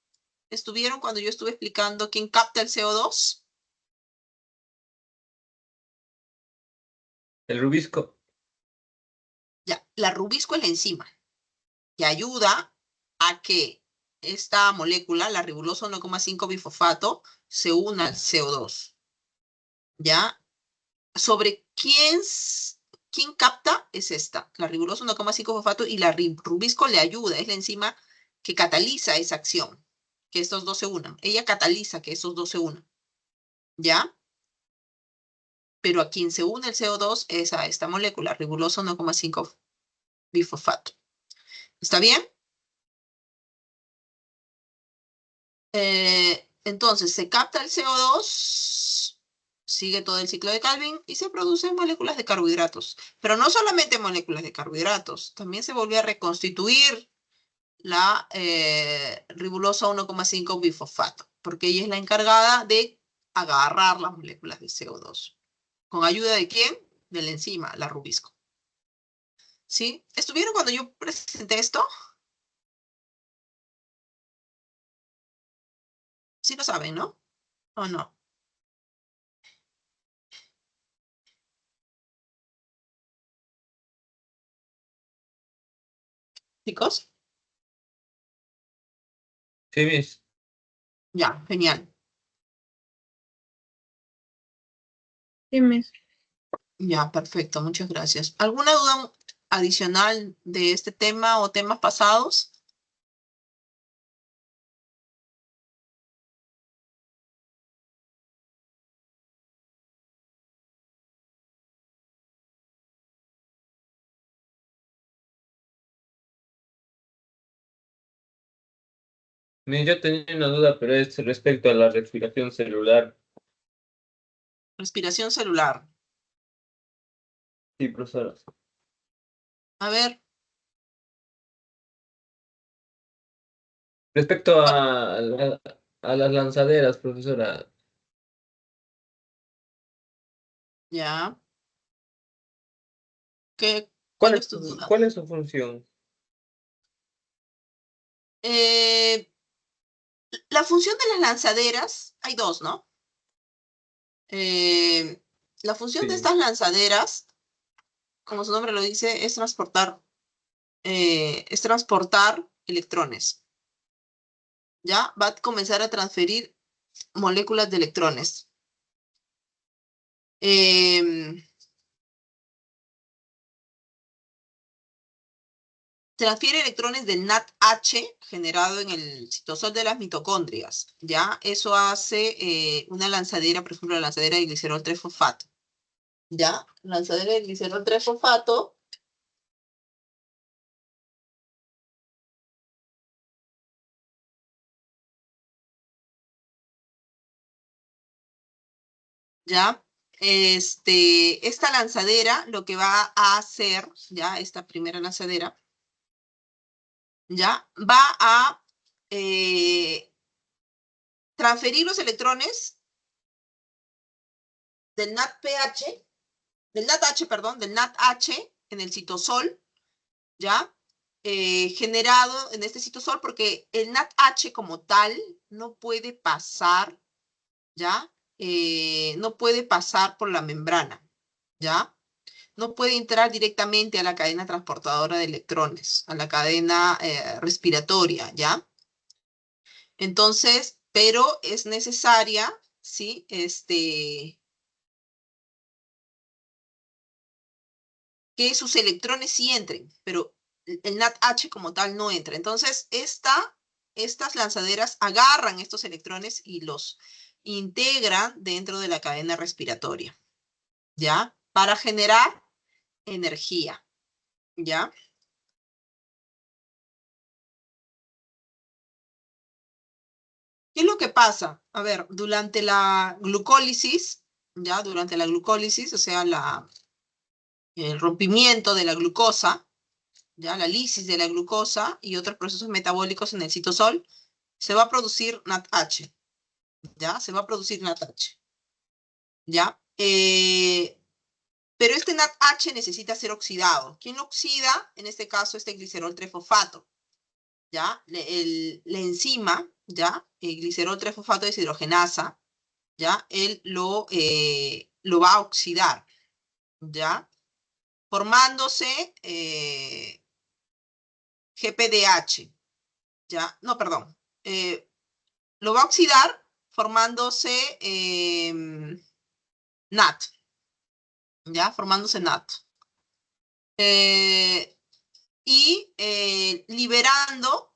¿estuvieron cuando yo estuve explicando quién capta el CO2? El rubisco. Ya, la rubisco es la enzima, que ayuda a que esta molécula, la ribulosa 1,5 bifosfato, se una al CO2. ¿Ya? Sobre quién capta es esta, la ribulosa 1,5 fosfato, y la rubisco le ayuda, es la enzima que cataliza esa acción, que estos dos se unan. Ella cataliza que esos dos se unan, ¿ya? Pero a quien se une el CO2 es a esta molécula, ribulosa 1,5 bifosfato. ¿Está bien? Entonces, se capta el CO2, sigue todo el ciclo de Calvin y se producen moléculas de carbohidratos. Pero no solamente moléculas de carbohidratos, también se volvió a reconstituir la ribulosa 1,5 bifosfato, porque ella es la encargada de agarrar las moléculas de CO2. ¿Con ayuda de quién? De la enzima, la rubisco. ¿Sí? ¿Estuvieron cuando yo presenté esto? Sí lo saben, ¿no? ¿O no? ¿Chicos? Sí, Miss. Ya, genial. Sí, Miss. Ya, perfecto, muchas gracias. ¿Alguna duda adicional de este tema o temas pasados? Miss, yo tenía una duda, pero es respecto a la respiración celular. Respiración celular. Sí, profesora. A ver, Respecto a las lanzaderas, profesora. ya. ¿Cuál ¿Cuál es tu duda? cuál es su función? La función de las lanzaderas, hay dos, ¿no? La función de Sí. estas lanzaderas, como su nombre lo dice, es transportar electrones. ¿Ya? Va a comenzar a transferir moléculas de electrones. Transfiere electrones del NADH generado en el citosol de las mitocondrias, ¿ya? Eso hace una lanzadera, por ejemplo, la lanzadera de glicerol 3-fosfato, ¿ya? Lanzadera de glicerol 3-fosfato. ¿Ya? Esta lanzadera lo que va a hacer, ¿ya? Esta primera lanzadera, ¿ya? Va a transferir los electrones del NADPH, del NADH, perdón, del NADH en el citosol, ¿ya? Generado en este citosol, porque el NADH como tal no puede pasar, ¿ya? No puede pasar por la membrana, ¿ya? no puede entrar directamente a la cadena transportadora de electrones, a la cadena respiratoria, ¿ya? Entonces, pero es necesaria, ¿sí? Que sus electrones sí entren, pero el NADH como tal no entra. Entonces, estas lanzaderas agarran estos electrones y los integran dentro de la cadena respiratoria, ¿ya? Para generar energía, ¿ya? ¿Qué es lo que pasa? A ver, durante la glucólisis, ¿ya? Durante la glucólisis, o sea, el rompimiento de la glucosa, ¿ya? La lisis de la glucosa y otros procesos metabólicos en el citosol, se va a producir NADH, ¿ya? Se va a producir NADH, ¿ya? Pero este NADH necesita ser oxidado. ¿Quién lo oxida? En este caso, este glicerol trifosfato, ¿ya? La enzima, ¿ya? El glicerol trifosfato deshidrogenasa, ¿ya? Él lo va a oxidar, ¿ya? Formándose GPDH, ¿ya? No, perdón. Lo va a oxidar formándose NAT, ¿ya? Formándose NAT. Y liberando,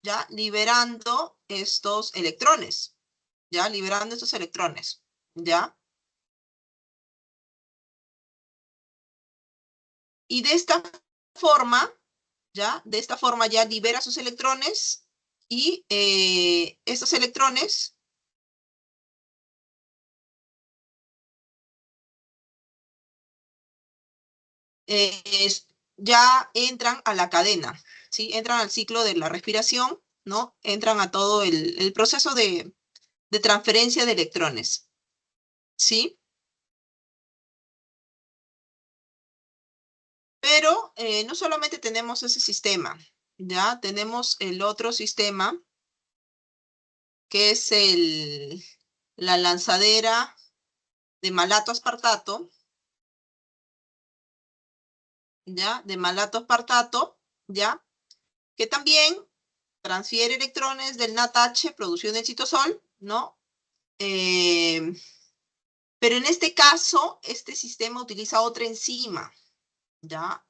¿ya? Liberando estos electrones, ¿ya? Liberando estos electrones, ¿ya? Y de esta forma, ¿ya? De esta forma ya libera sus electrones y estos electrones ya entran a la cadena, ¿sí? Entran al ciclo de la respiración, ¿no? Entran a todo el proceso de transferencia de electrones, ¿sí? Pero no solamente tenemos ese sistema, ¿ya? Tenemos el otro sistema, que es la lanzadera de malato aspartato, ¿ya? De malato aspartato, ¿ya? Que también transfiere electrones del NADH producido en el citosol, ¿no? Pero en este caso, este sistema utiliza otra enzima, ¿ya?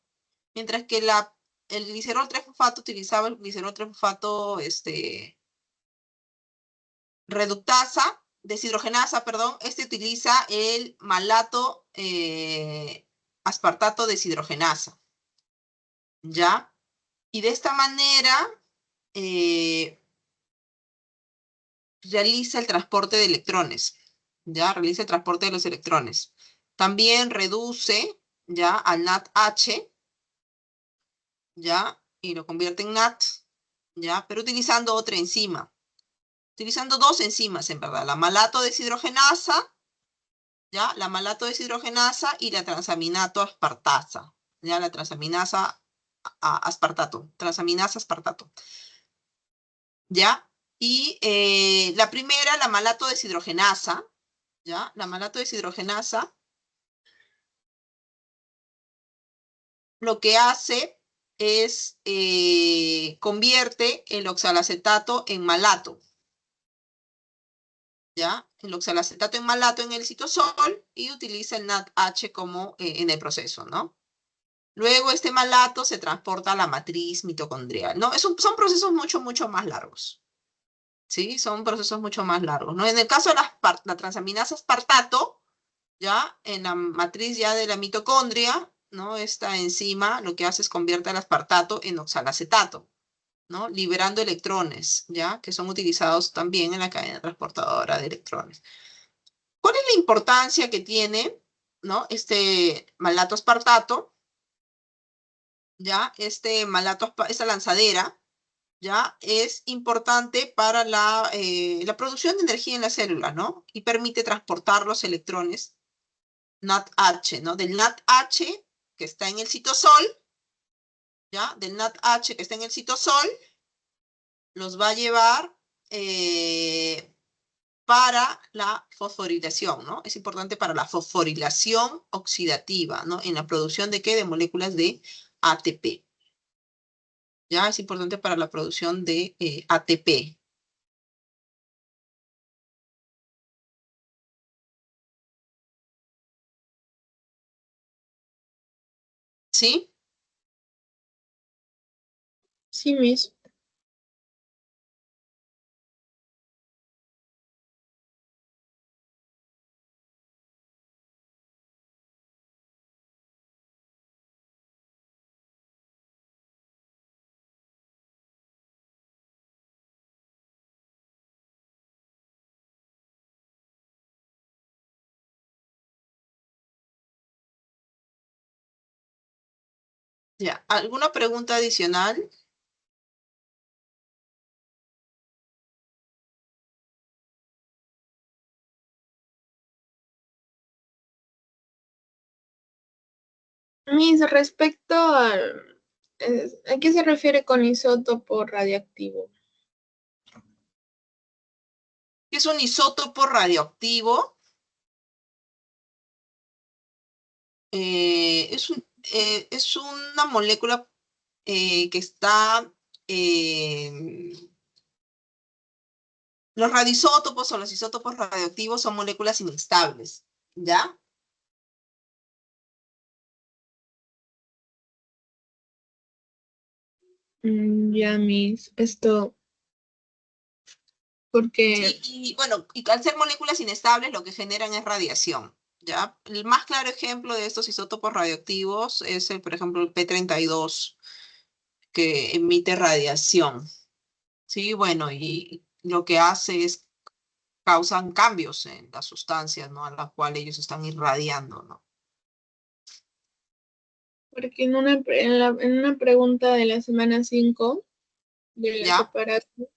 Mientras que el glicerol 3-fosfato utilizaba el glicerol 3-fosfato reductasa, deshidrogenasa, perdón, este utiliza el malato aspartato deshidrogenasa, ¿ya? Y de esta manera realiza el transporte de electrones, ¿ya? Realiza el transporte de los electrones. También reduce, ¿ya? Al NADH, ¿ya? Y lo convierte en NAT, ¿ya? Pero utilizando otra enzima. Utilizando dos enzimas, en verdad. La malato deshidrogenasa, ¿ya? La malato deshidrogenasa y la transaminato aspartasa, ¿ya? La transaminasa aspartato, transaminasa aspartato, ¿ya? Y la primera, la malato deshidrogenasa, ¿ya? La malato deshidrogenasa lo que hace es convierte el oxalacetato en malato, ¿ya? El oxalacetato en malato en el citosol y utiliza el NADH como en el proceso, ¿no? Luego este malato se transporta a la matriz mitocondrial, ¿no? Son procesos mucho más largos, ¿sí? Son procesos mucho más largos, ¿no? En el caso de la transaminasa aspartato, ¿ya? En la matriz ya de la mitocondria, ¿no? Esta enzima lo que hace es convierte al aspartato en oxalacetato, ¿no? Liberando electrones, ¿ya? Que son utilizados también en la cadena transportadora de electrones. ¿Cuál es la importancia que tiene, ¿no? Este malato aspartato, ¿ya? Esta lanzadera, ¿ya? Es importante para la producción de energía en la célula, ¿no? Y permite transportar los electrones NADH, ¿no? Del NADH que está en el citosol, ¿ya? Del NADH que está en el citosol, los va a llevar para la fosforilación, ¿no? Es importante para la fosforilación oxidativa, ¿no? En la producción de ¿qué? De moléculas de ATP. Ya es importante para la producción de ATP. ¿Sí? Sí, Miss. Ya. ¿Alguna pregunta adicional? Miss, respecto al... ¿a qué se refiere con isótopo radiactivo? Es un isótopo radioactivo. Es una molécula que está... los radioisótopos o los isótopos radioactivos son moléculas inestables, ¿ya? Ya, Miss, esto, porque, Sí, y bueno, y al ser moléculas inestables, lo que generan es radiación, ¿ya? El más claro ejemplo de estos isótopos radioactivos es, por ejemplo, el P32, que emite radiación, ¿sí? Bueno, y lo que hace es, causan cambios en las sustancias, ¿no? A las cuales ellos están irradiando, ¿no? porque en una pregunta de la semana 5 de la ¿Ya? separación,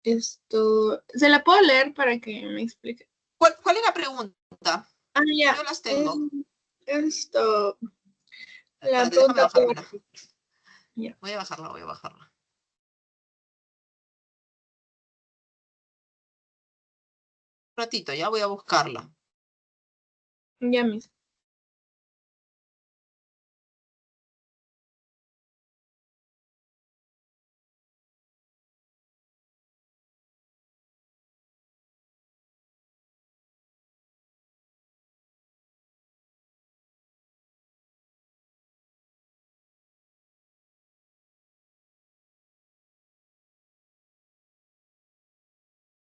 esto, ¿se la puedo leer para que me explique? ¿Cuál es la pregunta? Ah, ya, Yo las tengo. esto, la Espérate, déjame pregunta bajármela. 4. Ya, Voy a bajarla, voy a bajarla. Un ratito, ya voy a buscarla. ya, Miss.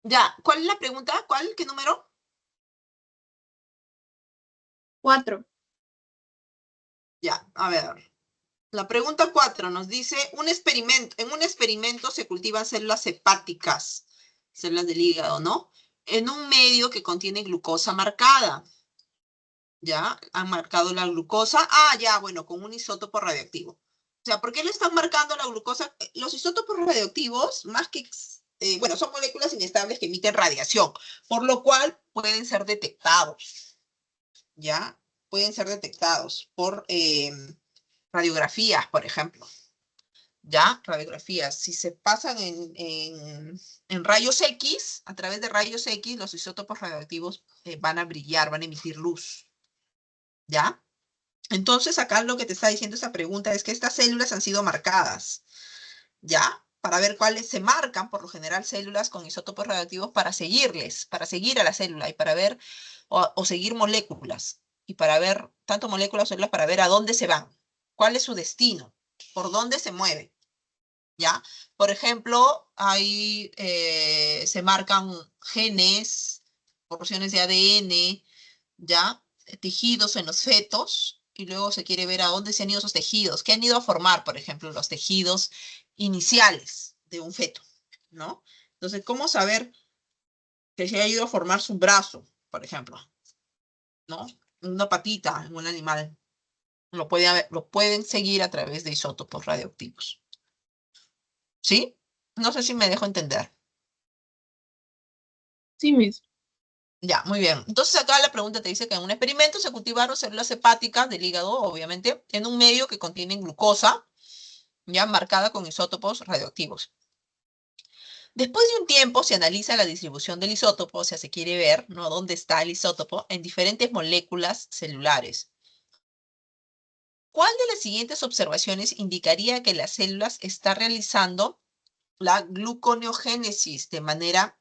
Ya, ¿cuál es la pregunta? ¿Cuál? ¿Qué número? 4. Ya, a ver. La pregunta 4 nos dice, en un experimento se cultivan células hepáticas, células del hígado, ¿no? En un medio que contiene glucosa marcada. ¿Ya? Han marcado la glucosa. Ah, ya, bueno, con un isótopo radioactivo. O sea, ¿por qué le están marcando la glucosa? Los isótopos radioactivos, más que, bueno, son moléculas inestables que emiten radiación, por lo cual pueden ser detectados, ¿ya? Pueden ser detectados por radiografías, por ejemplo, ¿ya? Radiografías. Si se pasan en rayos X, a través de rayos X, los isótopos radioactivos van a brillar, van a emitir luz, ¿ya? Entonces, acá lo que te está diciendo esta pregunta es que estas células han sido marcadas, ¿ya? Para ver cuáles se marcan, por lo general, células con isótopos radioactivos para seguirles, para seguir a la célula y para ver, o seguir moléculas, y para ver, tanto moléculas o células, para ver a dónde se van, cuál es su destino, por dónde se mueve, ¿ya? Por ejemplo, ahí se marcan genes, porciones de ADN, ¿ya? Tejidos en los fetos, y luego se quiere ver a dónde se han ido esos tejidos, qué han ido a formar, por ejemplo, los tejidos iniciales de un feto, ¿no? Entonces, ¿cómo saber que se ha ido a formar su brazo, por ejemplo, ¿no? Una patita en un animal. Lo pueden seguir a través de isótopos radioactivos. ¿Sí? No sé si me dejo entender. Sí, Miss. Ya, muy bien. Entonces acá la pregunta te dice que en un experimento se cultivaron células hepáticas del hígado, obviamente, en un medio que contiene glucosa, ya marcada con isótopos radioactivos. Después de un tiempo se analiza la distribución del isótopo, o sea, se quiere ver, ¿no?, dónde está el isótopo en diferentes moléculas celulares. ¿Cuál de las siguientes observaciones indicaría que las células están realizando la gluconeogénesis de manera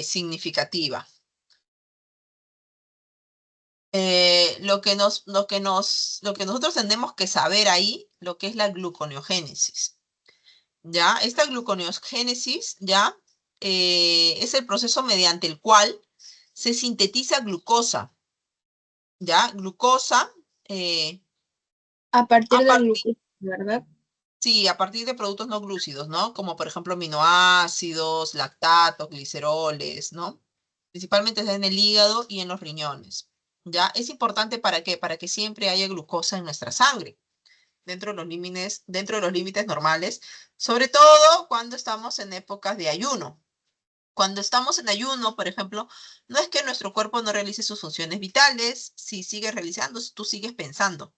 significativa? Lo que nosotros tenemos que saber ahí, lo que es la gluconeogénesis. ¿Ya? Esta gluconeogénesis, ¿ya? Es el proceso mediante el cual se sintetiza glucosa, ¿ya? Glucosa, A partir a del partir, glucosa, ¿verdad? sí, a partir de productos no glúcidos, ¿no? Como por ejemplo aminoácidos, lactatos, gliceroles, ¿no? Principalmente está en el hígado y en los riñones, ¿ya? Es importante ¿para qué? Para que siempre haya glucosa en nuestra sangre, dentro de los límites normales, sobre todo cuando estamos en épocas de ayuno. Cuando estamos en ayuno, por ejemplo, no es que nuestro cuerpo no realice sus funciones vitales, si sigue realizando, tú sigues pensando,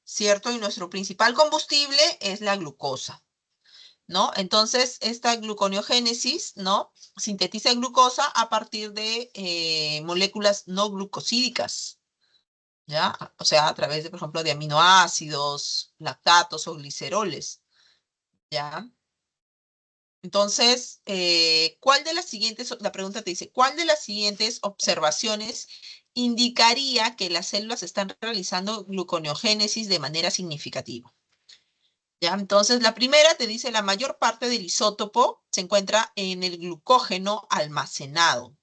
¿cierto? Y nuestro principal combustible es la glucosa, ¿no? Entonces, esta gluconeogénesis, ¿no?, sintetiza glucosa a partir de moléculas no glucosídicas, ¿ya? O sea, a través de, por ejemplo, de aminoácidos, lactatos o gliceroles, ¿ya? Entonces, ¿cuál de las siguientes, la pregunta te dice, ¿cuál de las siguientes observaciones indicaría que las células están realizando gluconeogénesis de manera significativa? ¿Ya? Entonces, la primera te dice, la mayor parte del isótopo se encuentra en el glucógeno almacenado.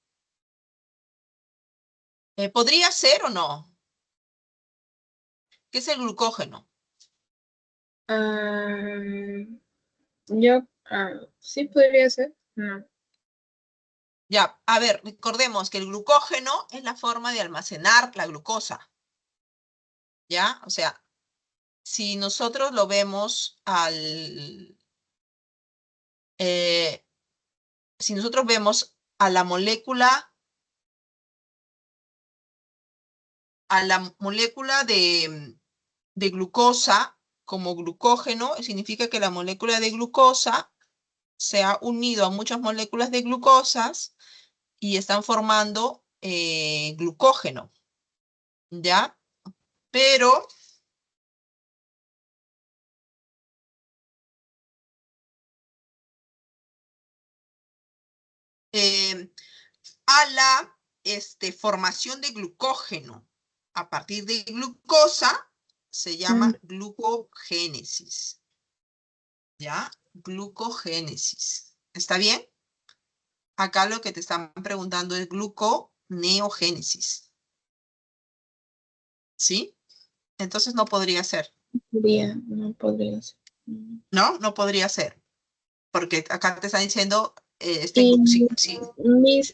¿Podría ser o no? ¿Qué es el glucógeno? Ah, yo, sí podría ser. No. Ya, a ver, recordemos que el glucógeno es la forma de almacenar la glucosa, ¿ya? O sea, si nosotros lo vemos si nosotros vemos a la molécula de glucosa como glucógeno, significa que la molécula de glucosa se ha unido a muchas moléculas de glucosas y están formando glucógeno, ¿ya? Pero a la formación de glucógeno a partir de glucosa se llama glucogénesis, ¿ya? Glucogénesis. ¿Está bien? Acá lo que te están preguntando es gluconeogénesis, ¿sí? Entonces no podría ser, No podría ser. ¿no? No podría ser, porque acá te están diciendo, Y, sí, sí.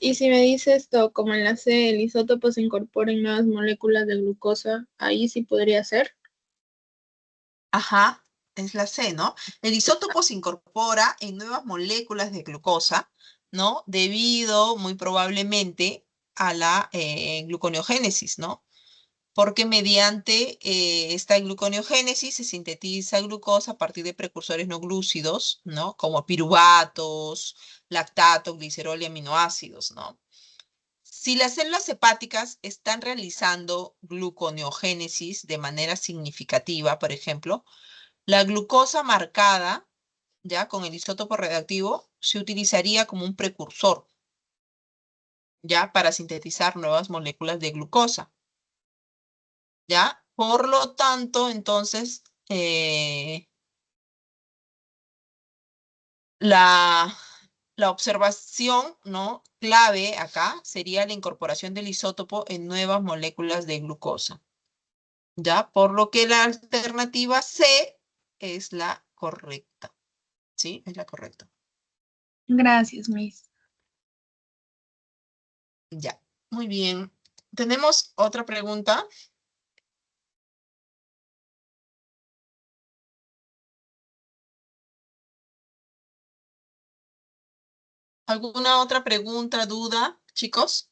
y si me dice esto, como en la C, el isótopo se incorpora en nuevas moléculas de glucosa, ahí sí podría ser. Ajá, es la C, ¿no? El isótopo se incorpora en nuevas moléculas de glucosa, ¿no? Debido, muy probablemente, a la gluconeogénesis, ¿no? Porque mediante esta gluconeogénesis se sintetiza glucosa a partir de precursores no glúcidos, ¿no? Como piruvatos, lactato, glicerol y aminoácidos, ¿no? Si las células hepáticas están realizando gluconeogénesis de manera significativa, por ejemplo, la glucosa marcada, ya con el isótopo radioactivo, se utilizaría como un precursor, ya para sintetizar nuevas moléculas de glucosa, ya. Por lo tanto, entonces, la, la observación, ¿no?, clave acá sería la incorporación del isótopo en nuevas moléculas de glucosa, ya. Por lo que la alternativa C es la correcta, ¿sí? Es la correcta. Gracias, Miss. Ya, muy bien. ¿Tenemos otra pregunta? ¿Alguna otra pregunta, duda, chicos?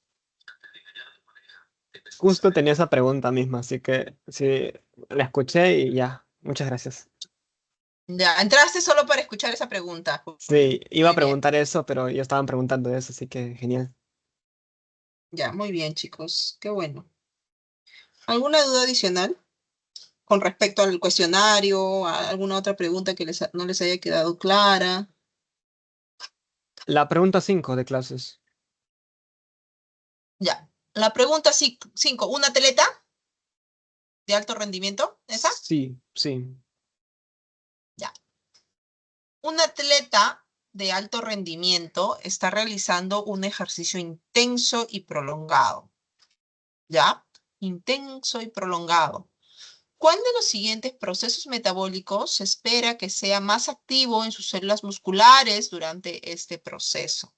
Justo tenía esa pregunta misma, así que sí, la escuché y ya. Muchas gracias. Ya, entraste solo para escuchar esa pregunta, Julio. Sí, iba a Muy bien. preguntar eso, pero ya estaban preguntando eso, así que genial. Ya, muy bien, chicos. Qué bueno. ¿Alguna duda adicional con respecto al cuestionario? ¿Alguna otra pregunta que no les haya quedado clara? La pregunta 5 de clases. Ya. La pregunta 5, ¿una atleta de alto rendimiento? ¿Esa? Sí, sí. Ya. Un atleta de alto rendimiento está realizando un ejercicio intenso y prolongado. ¿Ya? Intenso y prolongado. ¿Cuál de los siguientes procesos metabólicos se espera que sea más activo en sus células musculares durante este proceso?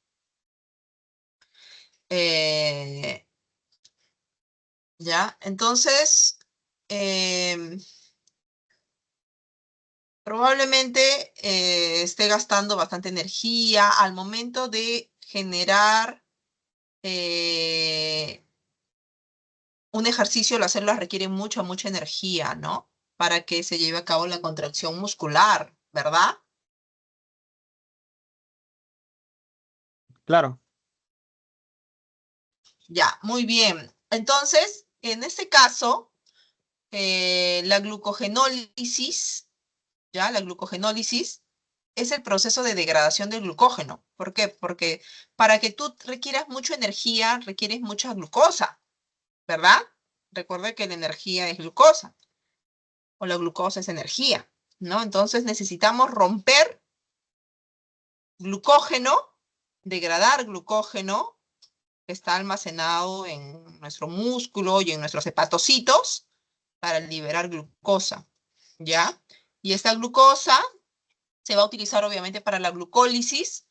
Eh, ¿Ya? Entonces, em, probablemente esté gastando bastante energía al momento de generar un ejercicio. Las células requieren mucha energía, ¿no? Para que se lleve a cabo la contracción muscular, ¿verdad? Claro. Ya, muy bien. Entonces, en este caso, la glucogenólisis, ¿ya? La glucogenólisis es el proceso de degradación del glucógeno. ¿Por qué? Porque para que tú requieras mucha energía, requieres mucha glucosa, ¿verdad? Recuerda que la energía es glucosa, o la glucosa es energía, ¿no? Entonces necesitamos romper glucógeno, degradar glucógeno que está almacenado en nuestro músculo y en nuestros hepatocitos para liberar glucosa, ¿ya? Y esta glucosa se va a utilizar obviamente para la glucólisis,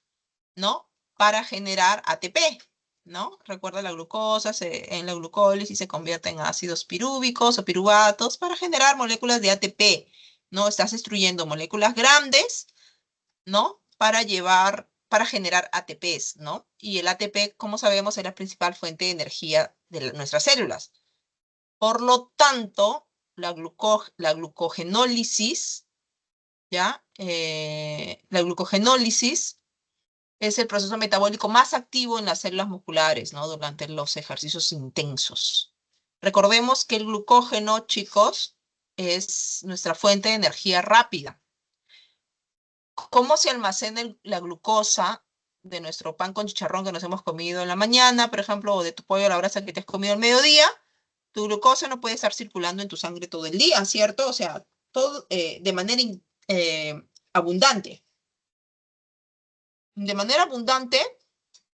¿no? Para generar ATP, ¿no? Recuerda, la glucosa en la glucólisis se convierte en ácidos pirúvicos o piruvatos para generar moléculas de ATP, ¿no? Estás destruyendo moléculas grandes, ¿no? Para generar ATPs, ¿no? Y el ATP, como sabemos, es la principal fuente de energía de nuestras células. Por lo tanto, la glucogenólisis, ¿ya? La glucogenólisis es el proceso metabólico más activo en las células musculares, ¿no? Durante los ejercicios intensos. Recordemos que el glucógeno, chicos, es nuestra fuente de energía rápida. ¿Cómo se almacena la glucosa de nuestro pan con chicharrón que nos hemos comido en la mañana, por ejemplo, o de tu pollo a la brasa que te has comido al mediodía? Tu glucosa no puede estar circulando en tu sangre todo el día, ¿cierto? O sea, todo de manera abundante. De manera abundante,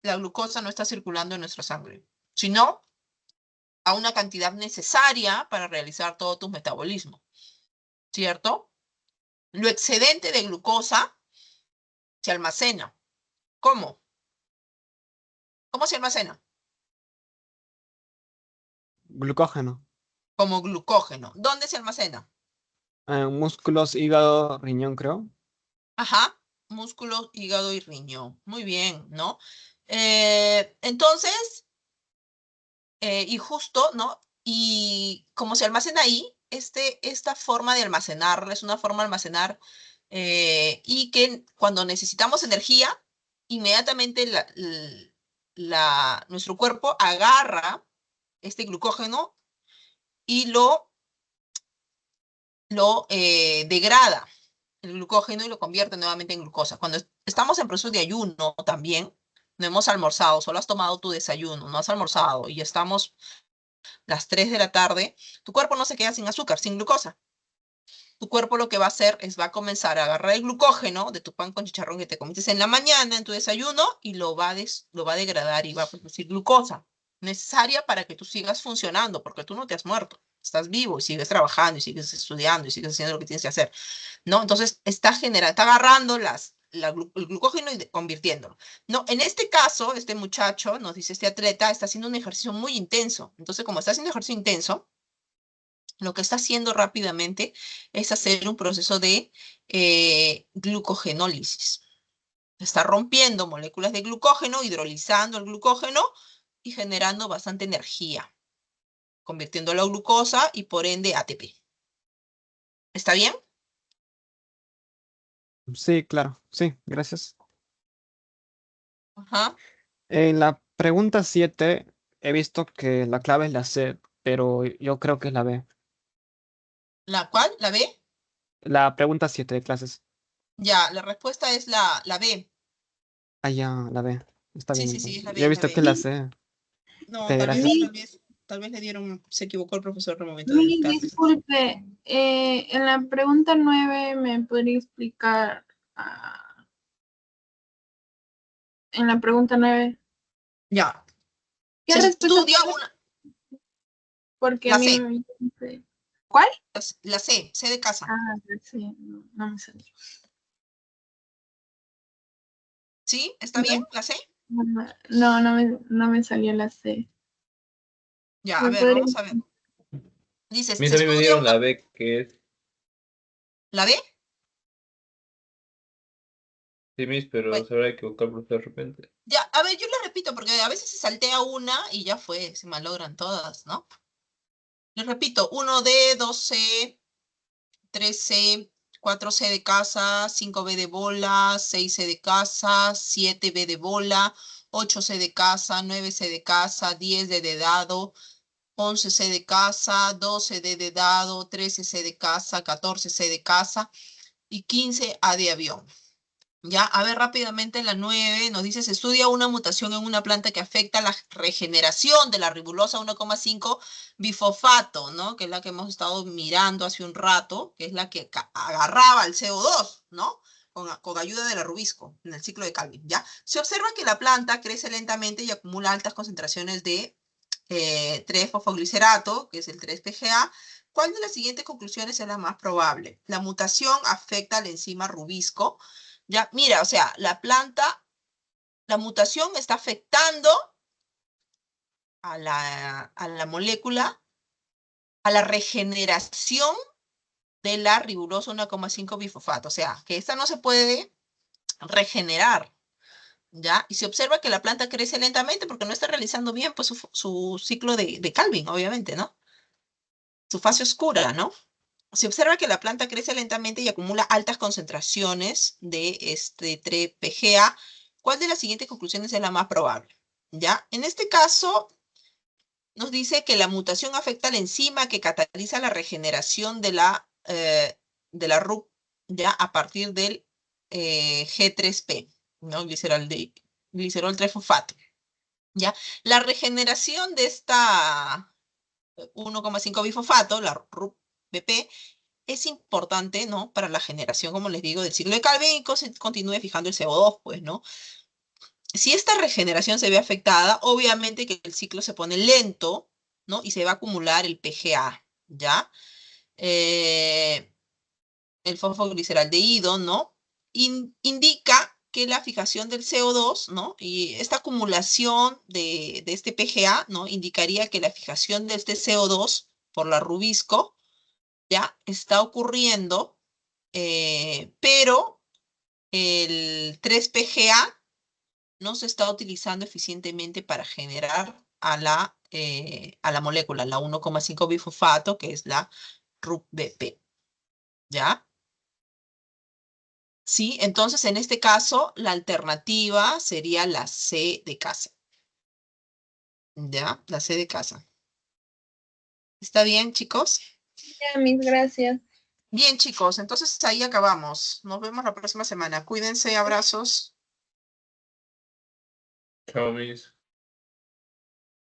la glucosa no está circulando en nuestra sangre, sino a una cantidad necesaria para realizar todo tu metabolismo, ¿cierto? Lo excedente de glucosa se almacena. ¿Cómo? ¿Cómo se almacena? Glucógeno. Como glucógeno. ¿Dónde se almacena? Músculos, hígado, riñón, creo. Ajá, músculo, hígado y riñón. Muy bien, ¿no? Entonces, y justo, ¿no? Y como se almacena ahí, esta forma de almacenarla es una forma de almacenar y que cuando necesitamos energía, inmediatamente nuestro cuerpo agarra este glucógeno y lo degrada el glucógeno y lo convierte nuevamente en glucosa. Cuando estamos en proceso de ayuno también, no hemos almorzado, solo has tomado tu desayuno, no has almorzado y estamos las 3 de la tarde, tu cuerpo no se queda sin azúcar, sin glucosa. Tu cuerpo lo que va a hacer es va a comenzar a agarrar el glucógeno de tu pan con chicharrón que te comiste en la mañana, en tu desayuno, y lo va a degradar y va a producir glucosa necesaria para que tú sigas funcionando, porque tú no te has muerto. Estás vivo y sigues trabajando y sigues estudiando y sigues haciendo lo que tienes que hacer, ¿no? Entonces, está agarrando el glucógeno y convirtiéndolo. No, en este caso, este muchacho, nos dice este atleta, está haciendo un ejercicio muy intenso. Entonces, como está haciendo ejercicio intenso, lo que está haciendo rápidamente es hacer un proceso de glucogenólisis. Está rompiendo moléculas de glucógeno, hidrolizando el glucógeno y generando bastante energía, convirtiéndolo a glucosa y por ende ATP. ¿Está bien? Sí, claro. Sí, gracias. Ajá. En la pregunta 7 he visto que la clave es la C, pero yo creo que es la B. ¿La cuál? ¿La B? La pregunta 7 de clases. Ya, la respuesta es la B. Ah, ya, la B. Está Sí, bien, sí, sí, es entonces. la Yo he B, es la visto que es B. la C. No, Ok, tal vez, gracias. Mi, le dieron, se equivocó el profesor en el momento de mi, dictarle. disculpe, en la pregunta 9 me podría explicar, en la pregunta 9, Ya. ¿qué Se respuesta estudia fue? una, Porque a la mí C, me... ¿Cuál? la C de casa. Ah, sí, no, no me salió. ¿Sí? ¿Está bien? No, ¿La C? no me salió la C. Ya, a ¿Me ver, podría... vamos a ver. Dice, Mis se a mí me estudia dieron una, la B, que es, ¿la B? sí, mis, pero Bueno, se habrá equivocado el profesor de repente. ya, a ver, yo le repito, porque a veces se saltea una y ya fue, se malogran todas, ¿no? Les repito, 1D, 2C, 3C, 4C de casa, 5B de bola, 6C de casa, 7B de bola, 8C de casa, 9C de casa, 10D de dado, 11C de casa, 12D de dado, 13C de casa, 14C de casa y 15A de avión. Ya, a ver rápidamente la 9 nos dice, se estudia una mutación en una planta que afecta la regeneración de la ribulosa 1,5 bifosfato, ¿no? Que es la que hemos estado mirando hace un rato, que es la que agarraba el CO2, ¿no? Con ayuda de la rubisco en el ciclo de Calvin, ¿ya? Se observa que la planta crece lentamente y acumula altas concentraciones de 3-fosfoglicerato, que es el 3-PGA. ¿Cuál de las siguientes conclusiones es la más probable? La mutación afecta a la enzima rubisco. Ya, mira, o sea, la mutación está afectando a la molécula, a la regeneración de la ribulosa 1,5 bifosfato. O sea, que esta no se puede regenerar, ¿ya? Y se observa que la planta crece lentamente porque no está realizando bien pues, su ciclo de Calvin, obviamente, ¿no? Su fase oscura, ¿no? Se observa que la planta crece lentamente y acumula altas concentraciones de este 3-PGA. ¿Cuál de las siguientes conclusiones es la más probable? ¿Ya? En este caso, nos dice que la mutación afecta a la enzima que cataliza la regeneración de la RUP, ya a partir del G3P, ¿no? Glicerol 3-fosfato. ¿Ya? La regeneración de esta 1,5 bifosfato, la RUP-BP, es importante, ¿no? Para la generación, como les digo, del ciclo de Calvin y continúe fijando el CO2, pues, ¿no? Si esta regeneración se ve afectada, obviamente que el ciclo se pone lento, ¿no? Y se va a acumular el PGA, ¿ya? El fosfogliceraldehído, ¿no? Indica que la fijación del CO2, ¿no? Y esta acumulación de este PGA, ¿no? Indicaría que la fijación de este CO2 por la rubisco ya está ocurriendo, pero el 3-PGA no se está utilizando eficientemente para generar a la molécula, la 1,5 bifosfato, que es la RUP-BP, ¿ya? Sí, entonces en este caso la alternativa sería la C de casa, ¿ya? La C de casa. ¿Está bien, chicos? Ya, mis gracias. Bien, chicos, entonces ahí acabamos. Nos vemos la próxima semana. Cuídense, abrazos. Chao, mis.